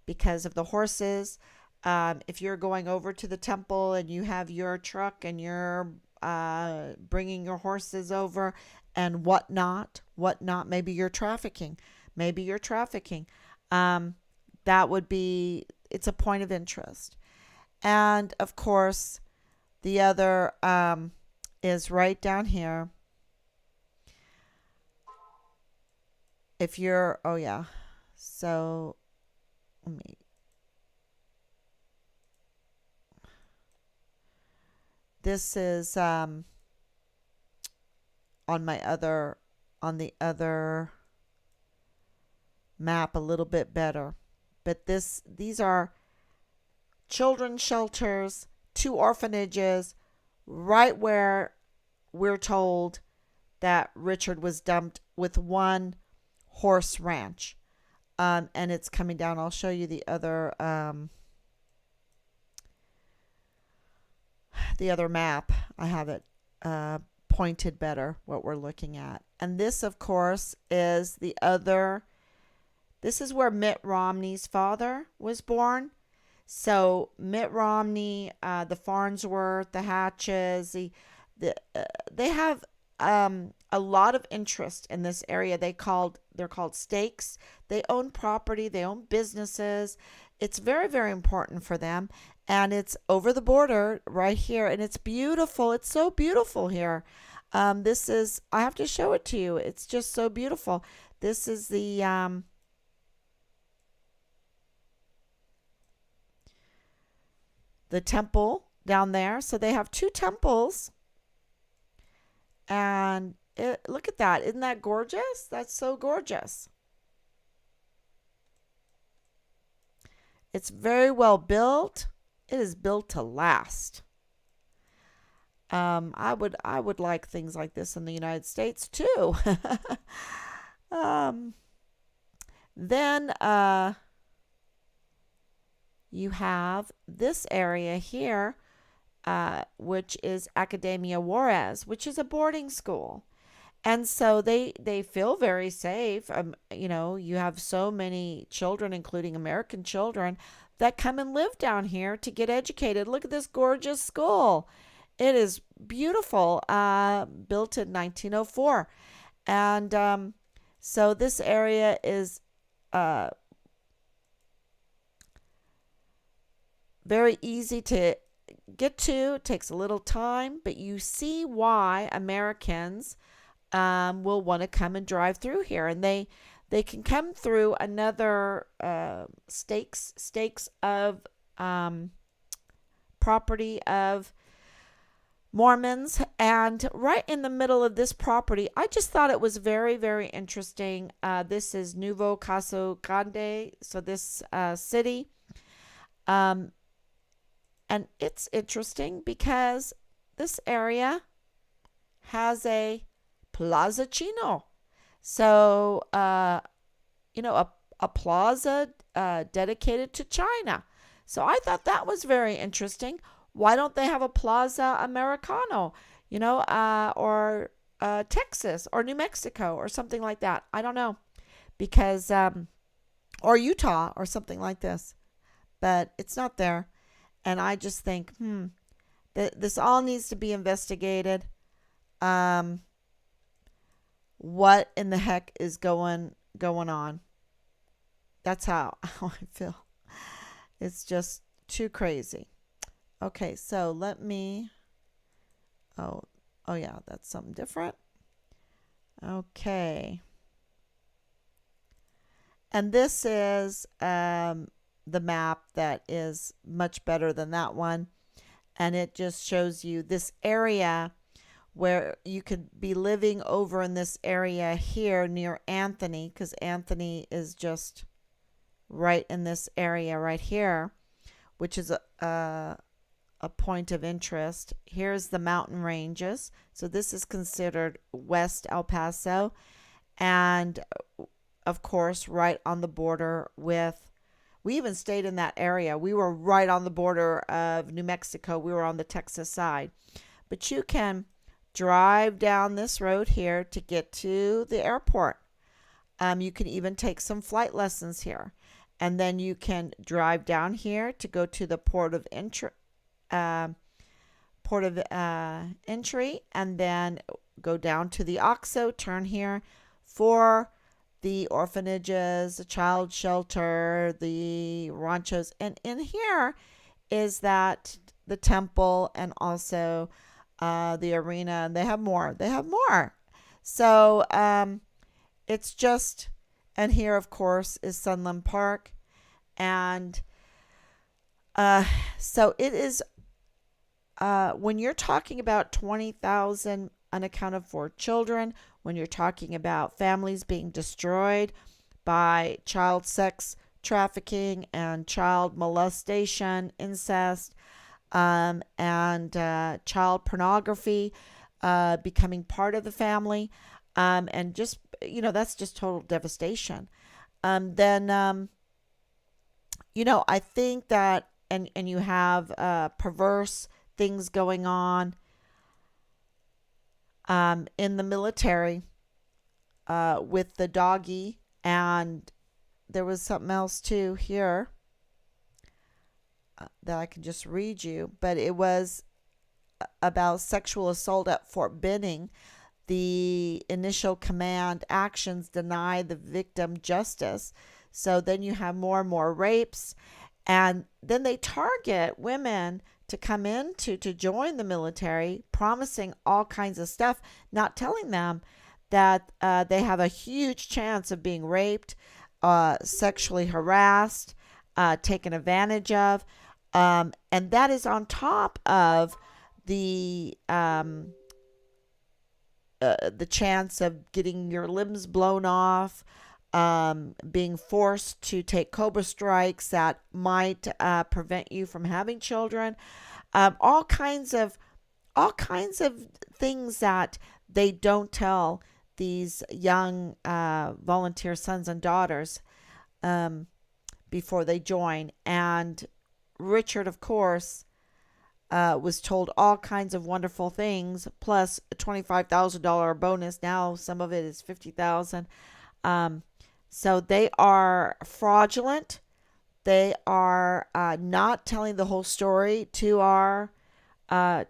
because of the horses. If you're going over to the temple and you have your truck and you're bringing your horses over and whatnot, maybe you're trafficking. That would be, it's a point of interest. And of course, the other is right down here. If you're, so let me, this is on the other map a little bit better. But these are children's shelters, 2 orphanages, right where we're told that Richard was dumped, with 1 horse ranch. And it's coming down. I'll show you the other map. I have it pointed better, what we're looking at. And this, of course, is this is where Mitt Romney's father was born. So Mitt Romney, the Farnsworth, the Hatches, they have a lot of interest in this area. They're called stakes. They own property. They own businesses. It's very, very important for them, and it's over the border right here, and it's beautiful. It's so beautiful here. This is, I have to show it to you. It's just so beautiful. This is the temple down there. So they have two temples, and look at that. Isn't that gorgeous? That's so gorgeous. It's very well built. It is built to last. I would like things like this in the United States too. um, then you have this area here, which is Academia Juarez, which is a boarding school. And so they feel very safe. You have so many children, including American children, that come and live down here to get educated. Look at this gorgeous school. It is beautiful, built in 1904. And so this area is very easy to get to. It takes a little time, but you see why Americans will want to come and drive through here. And they can come through another stakes of property of Mormons. And right in the middle of this property, I just thought it was very, very interesting. This is Nuevo Caso Grande, so this city. And it's interesting because this area has a Plaza Chino. So, a plaza dedicated to China. So I thought that was very interesting. Why don't they have a Plaza Americano, or Texas or New Mexico or something like that? I don't know. Because, or Utah or something like this. But it's not there. And I just think, this all needs to be investigated. What in the heck is going on? That's how I feel. It's just too crazy. Okay, so let me. Oh yeah, that's something different. Okay. And this is the map that is much better than that one. And it just shows you this area where you could be living over in this area here near Anthony, because Anthony is just right in this area right here, which is a point of interest. Here's the mountain ranges. So this is considered West El Paso. And of course, right on the border with, we even stayed in that area. We were right on the border of New Mexico. We were on the Texas side. But you can drive down this road here to get to the airport. You can even take some flight lessons here. And then you can drive down here to go to the port of entry, and then go down to the OXXO, turn here for the orphanages, the child shelter, the ranchos. And in here is that the temple and also the arena. And they have more. So it's just, and here, of course, is Sunland Park. And so it is, when you're talking about 20,000 unaccounted for children, when you're talking about families being destroyed by child sex trafficking and child molestation, incest, and child pornography becoming part of the family, and just, that's just total devastation. Then I think that, and you have perverse things going on in the military with the doggy, and there was something else too here. that I can just read you, but it was about sexual assault at Fort Benning. The initial command actions deny the victim justice. So then you have more and more rapes, and then they target women to come in to join the military, promising all kinds of stuff, not telling them that they have a huge chance of being raped, sexually harassed, taken advantage of. And that is on top of the chance of getting your limbs blown off, being forced to take cobra strikes that might prevent you from having children, all kinds of things that they don't tell these young volunteer sons and daughters before they join. And Richard, of course, was told all kinds of wonderful things, plus a $25,000 bonus. Now some of it is $50,000. So they are fraudulent. They are not telling the whole story to our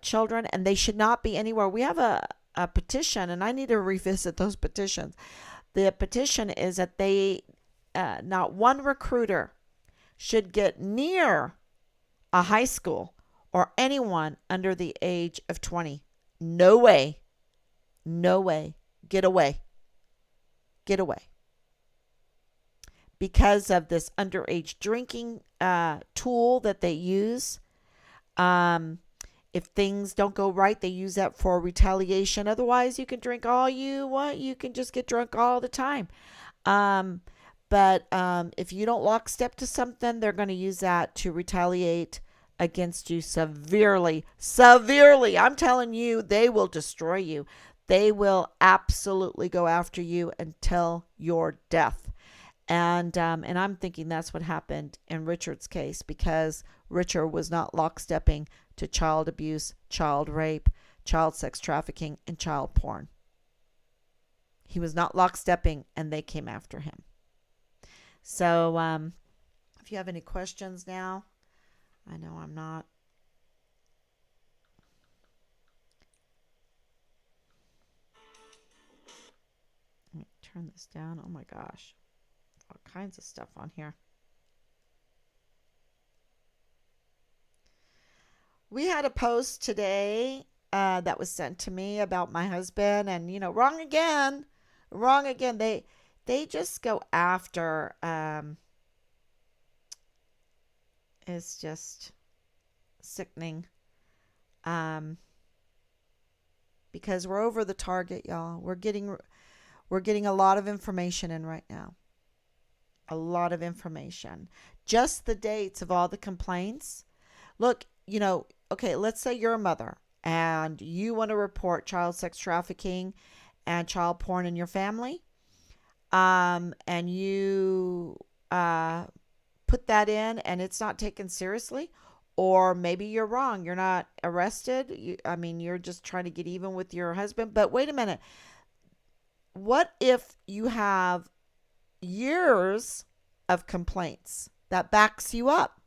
children, and they should not be anywhere. We have a petition, and I need to revisit those petitions. The petition is that they, not one recruiter should get near a high school or anyone under the age of 20. No way. No way. Get away. Get away. Because of this underage drinking tool that they use. If things don't go right, they use that for retaliation. Otherwise, you can drink all you want. You can just get drunk all the time. But if you don't lockstep to something, they're going to use that to retaliate against you severely. Severely. I'm telling you, they will destroy you. They will absolutely go after you until your death. And I'm thinking that's what happened in Richard's case, because Richard was not lockstepping to child abuse, child rape, child sex trafficking, and child porn. He was not lockstepping, and they came after him. So if you have any questions now, I know I'm not. Let me turn this down. Oh my gosh. All kinds of stuff on here. We had a post today that was sent to me about my husband, and wrong again. Wrong again. They just go after it's just sickening. Because we're over the target, y'all. We're getting a lot of information in right now. A lot of information. Just the dates of all the complaints. Look, okay, let's say you're a mother and you want to report child sex trafficking and child porn in your family. And you put that in and it's not taken seriously. Or maybe you're wrong. You're not arrested. You're just trying to get even with your husband. But wait a minute. What if you have years of complaints that backs you up?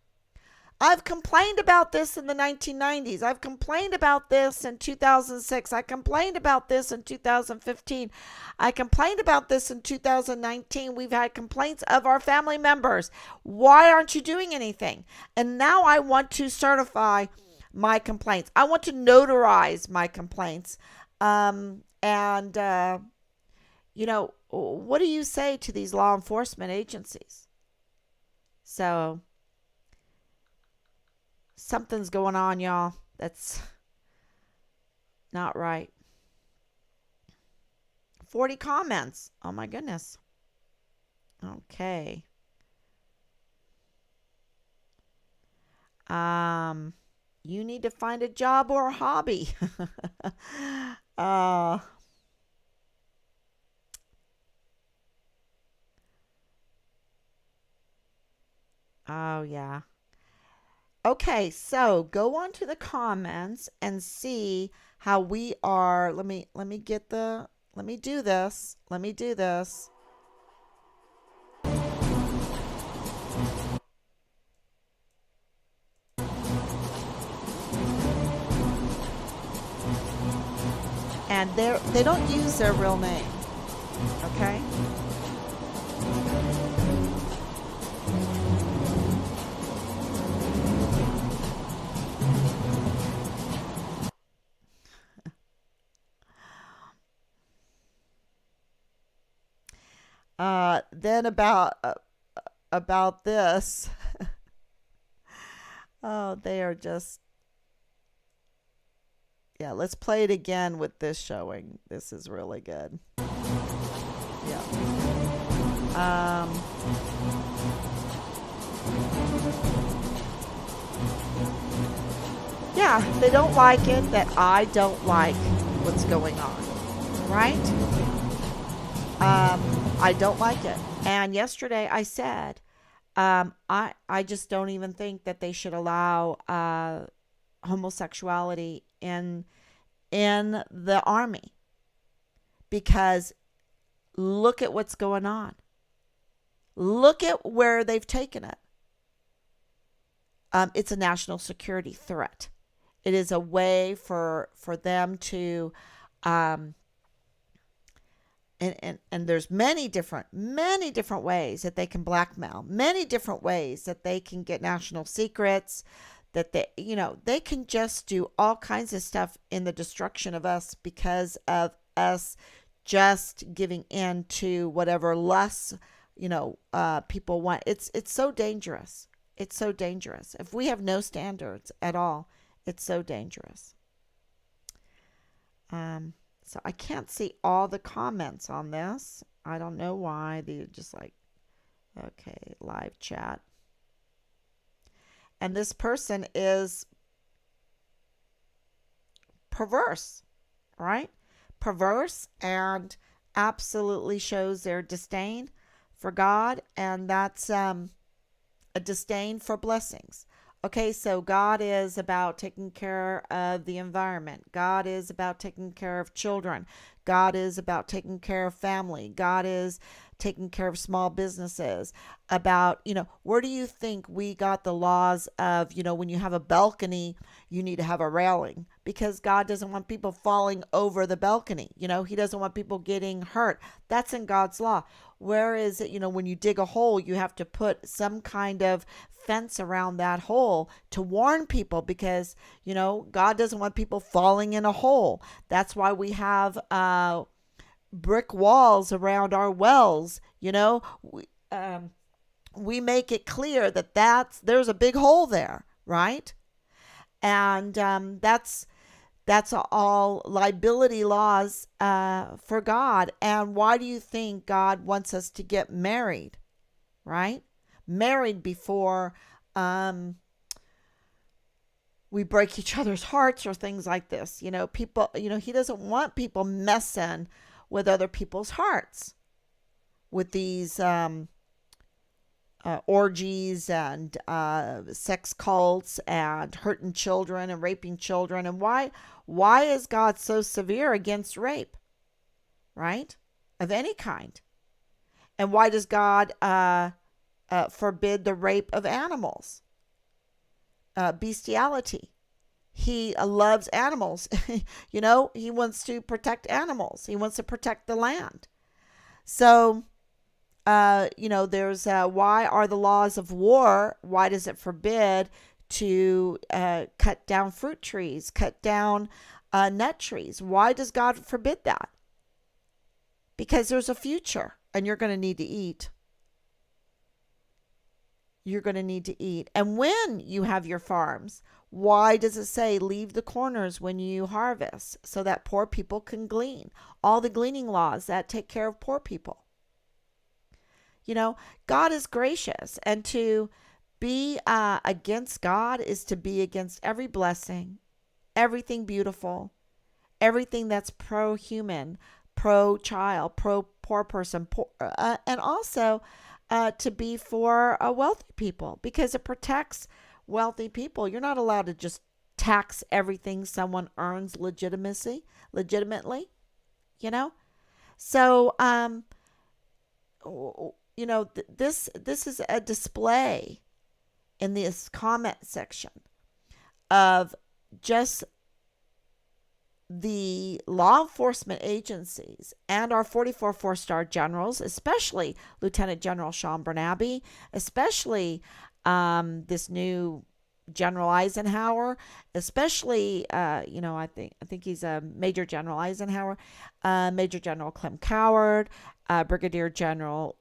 I've complained about this in the 1990s. I've complained about this in 2006. I complained about this in 2015. I complained about this in 2019. We've had complaints of our family members. Why aren't you doing anything? And now I want to certify my complaints. I want to notarize my complaints. What do you say to these law enforcement agencies? So something's going on, y'all. That's not right. 40 comments. Oh my goodness. Okay. You need to find a job or a hobby. Oh yeah. Okay, so go on to the comments and see how we are. Let me do this. and they don't use their real name. Okay? Then about this, oh, they are just, yeah. Let's play it again with this showing. This is really good. Yeah. Yeah, they don't like it that I don't like what's going on, right? I don't like it. And yesterday I said, I just don't even think that they should allow homosexuality in the army, because look at what's going on. Look at where they've taken it. It's a national security threat. It is a way for them to and there's many different ways that they can blackmail, many different ways that they can get national secrets, that they can just do all kinds of stuff in the destruction of us because of us just giving in to whatever less people want. It's so dangerous. It's so dangerous. If we have no standards at all, it's so dangerous. So I can't see all the comments on this. I don't know why. They're just like, okay, live chat. And this person is perverse, right? Perverse, and absolutely shows their disdain for God. And that's a disdain for blessings. Okay, so God is about taking care of the environment. God is about taking care of children. God is about taking care of family. God is taking care of small businesses. About, where do you think we got the laws of, when you have a balcony, you need to have a railing? Because God doesn't want people falling over the balcony. He doesn't want people getting hurt. That's in God's law. Where is it, when you dig a hole, you have to put some kind of fence around that hole to warn people, because, God doesn't want people falling in a hole. That's why we have brick walls around our wells. We make it clear that there's a big hole there, right? And that's all liability laws for God. And why do you think God wants us to get married, right? Married before we break each other's hearts or things like this. People, he doesn't want people messing with other people's hearts with these orgies and sex cults and hurting children and raping children. And why is God so severe against rape, right? Of any kind? And why does God forbid the rape of animals? Bestiality. He loves animals. He wants to protect animals. He wants to protect the land. So, there's why are the laws of war? Why does it forbid to cut down fruit trees, cut down nut trees? Why does God forbid that? Because there's a future, and you're going to need to eat. You're going to need to eat. And when you have your farms, why does it say leave the corners when you harvest so that poor people can glean? All the gleaning laws that take care of poor people. God is gracious, and to be against God is to be against every blessing, everything beautiful, everything that's pro-human, pro-child, pro-poor person, and also to be for wealthy people, because it protects wealthy people. You're not allowed to just tax everything someone earns legitimately. So, this is a display in this comment section of just the law enforcement agencies and our 44 four-star generals, especially Lieutenant General Sean Bernabe, especially this new General Eisenhower, especially I think he's a Major General Eisenhower, Major General Clem Coward, Brigadier General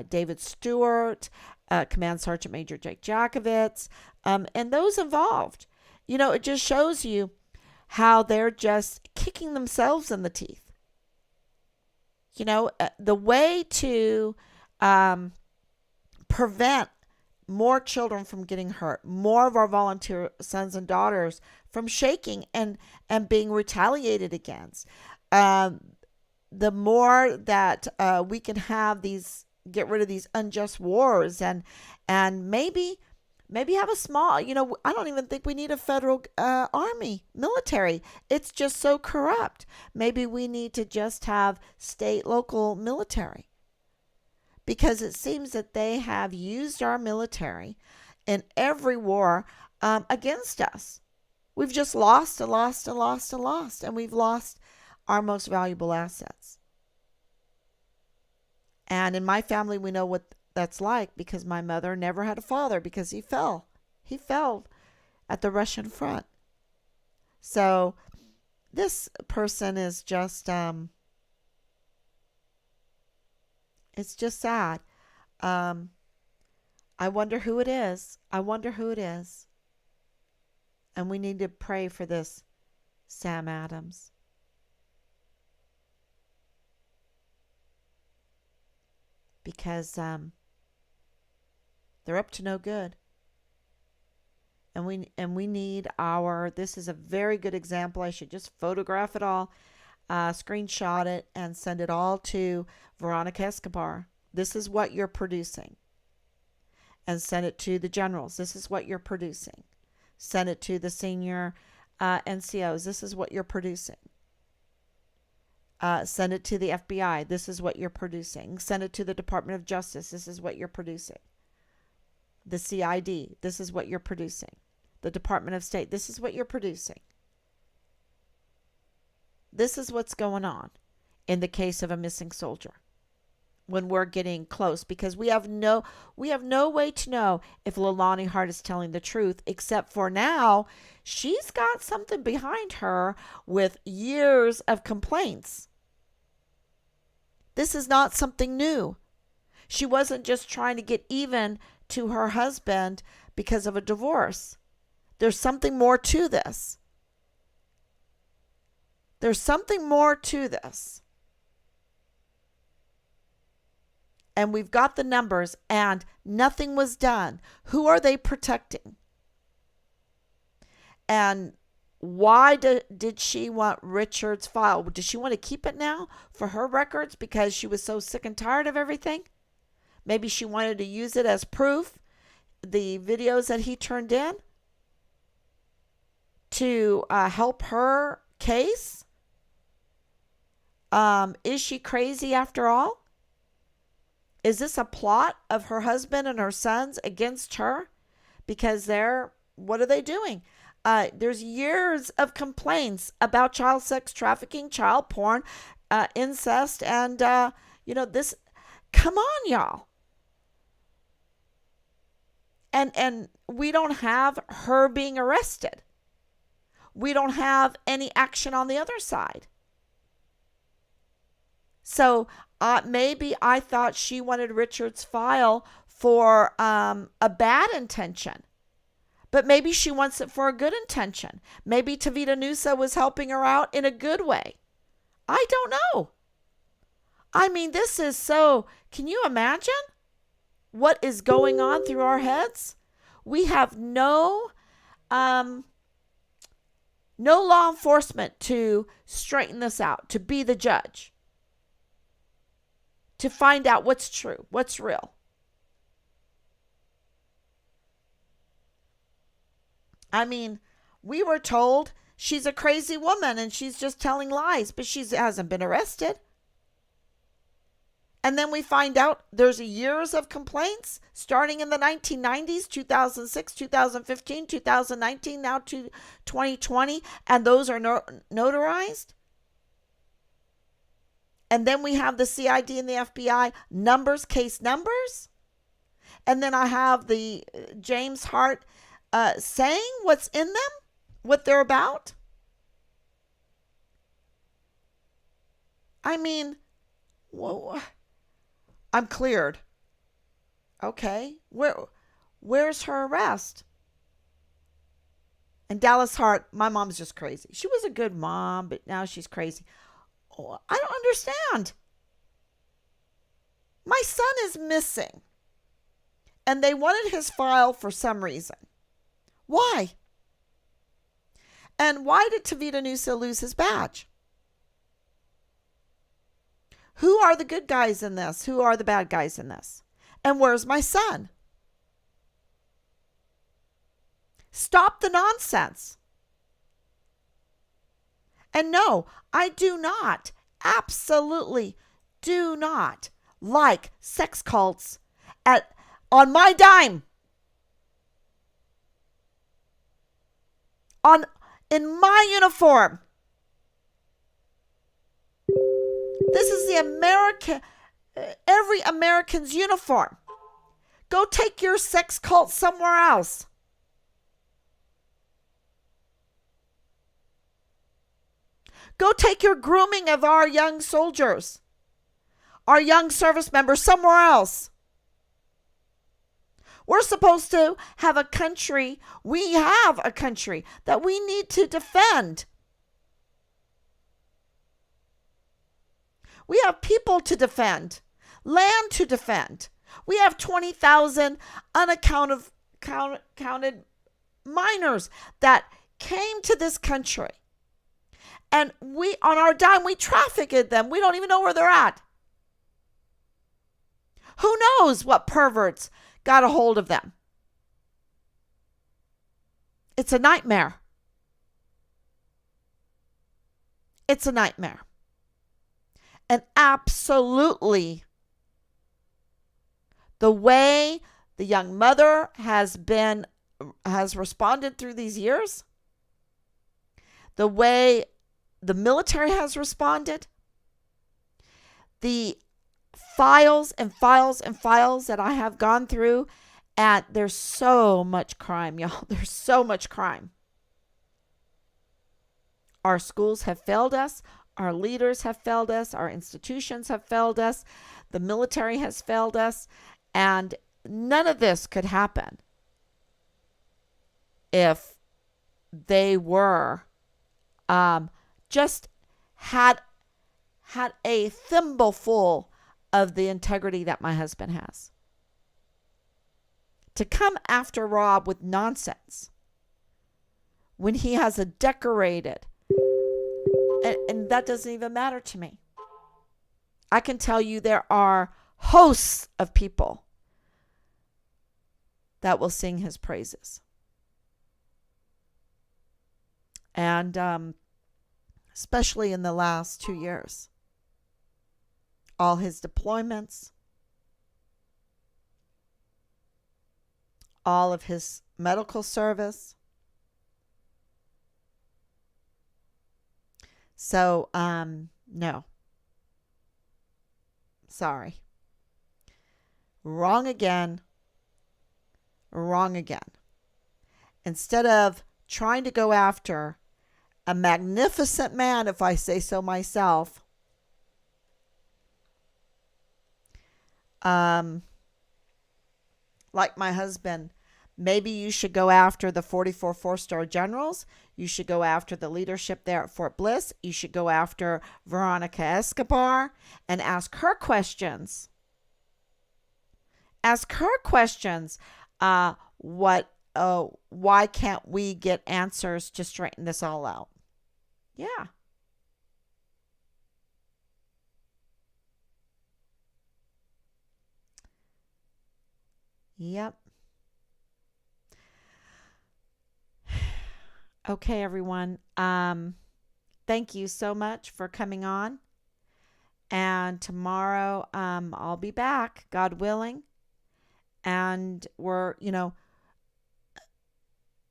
David Stewart, Command Sergeant Major Jake Jakovitz, and those involved. It just shows you how they're just kicking themselves in the teeth. The way to prevent more children from getting hurt, more of our volunteer sons and daughters from shaking and being retaliated against. The more that we can get rid of these unjust wars and maybe have a small, I don't even think we need a federal army, military. It's just so corrupt. Maybe we need to just have state, local military. Because it seems that they have used our military in every war against us. We've just lost and lost and lost and lost. And we've lost our most valuable assets. And in my family, we know what that's like because my mother never had a father because he fell. He fell at the Russian front. So this person is just, it's just sad. I wonder who it is. I wonder who it is. And we need to pray for this Sam Adams. Because they're up to no good. And we need this is a very good example. I should just photograph it all, screenshot it, and send it all to Veronica Escobar. This is what you're producing. And send it to the generals. This is what you're producing. Send it to the senior NCOs. This is what you're producing. Send it to the FBI. This is what you're producing. Send it to the Department of Justice. This is what you're producing. The CID. This is what you're producing. The Department of State. This is what you're producing. This is what's going on in the case of a missing soldier when we're getting close, because we have no way to know if Leilani Hart is telling the truth, except for now she's got something behind her with years of complaints. This is not something new. She wasn't just trying to get even to her husband because of a divorce. There's something more to this. There's something more to this. And we've got the numbers, and nothing was done. Who are they protecting? And why did she want Richard's file? Does she want to keep it now for her records because she was so sick and tired of everything? Maybe she wanted to use it as proof, the videos that he turned in, to help her case. Is she crazy after all? Is this a plot of her husband and her sons against her? Because what are they doing? There's years of complaints about child sex trafficking, child porn, incest, and, this. Come on, y'all. And we don't have her being arrested. We don't have any action on the other side. So maybe I thought she wanted Richard's file for a bad intention. But maybe she wants it for a good intention. Maybe Tavita Nusa was helping her out in a good way. I don't know. I mean, this is so... Can you imagine what is going on through our heads? We have no law enforcement to straighten this out, to be the judge, to find out what's true, what's real. I mean, we were told she's a crazy woman and she's just telling lies, but she hasn't been arrested. And then we find out there's years of complaints starting in the 1990s, 2006, 2015, 2019, now to 2020, and those are notarized. And then we have the CID and the FBI numbers, case numbers. And then I have the James Hart saying what's in them, what they're about. I mean, whoa, I'm cleared. Okay, where's her arrest? And Dallas Hart, my mom's just crazy. She was a good mom, but now she's crazy. Oh, I don't understand. My son is missing. And they wanted his file for some reason. Why? And why did Tavita Nusa lose his badge? Who are the good guys in this? Who are the bad guys in this? And where's my son? Stop the nonsense. And no, I do not, absolutely do not like sex cults on my dime. In my uniform. This is every American's uniform. Go take your sex cult somewhere else. Go take your grooming of our young soldiers, our young service members somewhere else. We're supposed to have a country. We have a country that we need to defend. We have people to defend, land to defend. We have 20,000 counted minors that came to this country. And we, on our dime, we trafficked them. We don't even know where they're at. Who knows what perverts got a hold of them? It's a nightmare. It's a nightmare. And absolutely, the way the young mother has responded through these years, the way the military has responded, the files and files and files that I have gone through, and there's so much crime, y'all. There's so much crime. Our schools have failed us. Our leaders have failed us. Our institutions have failed us. The military has failed us. And none of this could happen if they were just had a thimbleful of the integrity that my husband has. To come after Rob with nonsense when he has a decorated, and that doesn't even matter to me. I can tell you there are hosts of people that will sing his praises. And especially in the last 2 years. All his deployments, all of his medical service. So, no. Sorry. Wrong again. Wrong again. Instead of trying to go after a magnificent man, if I say so myself, like my husband, maybe you should go after the 44 four-star generals. You should go after the leadership there at Fort Bliss. You should go after Veronica Escobar and ask her questions. Ask her questions. Why can't we get answers to straighten this all out? Yeah. Yep. Okay, everyone. Thank you so much for coming on. And tomorrow, I'll be back, God willing. And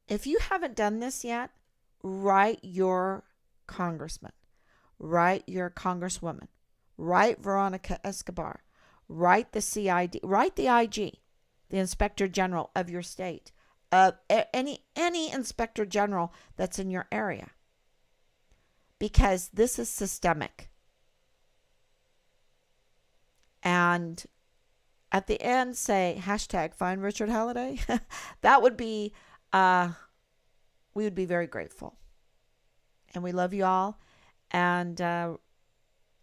if you haven't done this yet, write your congressman, write your congresswoman, write Veronica Escobar, write the CID, write the IG, the Inspector General of your state, any Inspector General that's in your area, because this is systemic. And at the end, say hashtag find Richard Halliday. That would be, we would be very grateful. And we love you all. And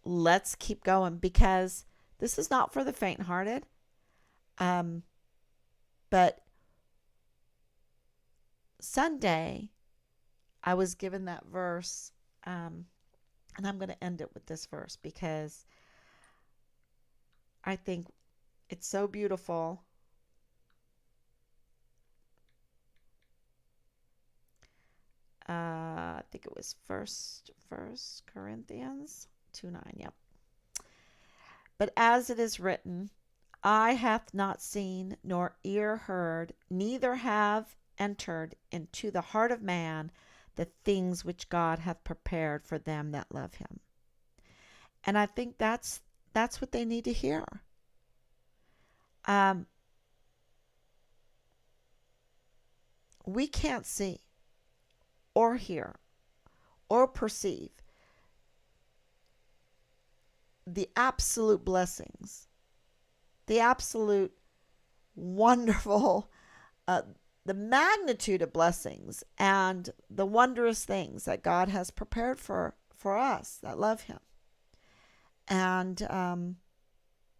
let's keep going, because this is not for the faint-hearted. But Sunday, I was given that verse, and I'm going to end it with this verse because I think it's so beautiful. I think it was First Corinthians 2:9. Yep. But as it is written, eye hath not seen, nor ear heard, neither have entered into the heart of man the things which God hath prepared for them that love him. And I think that's what they need to hear. We can't see or hear or perceive the absolute blessings, the absolute wonderful, the magnitude of blessings and the wondrous things that God has prepared for us that love him. And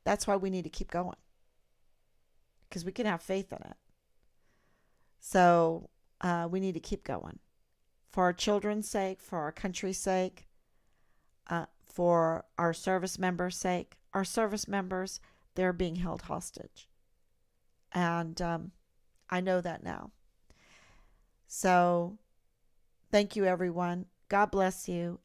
that's why we need to keep going, because we can have faith in it. So we need to keep going for our children's sake, for our country's sake, for our service members' sake. Our service members, they're being held hostage. And I know that now. So thank you, everyone. God bless you.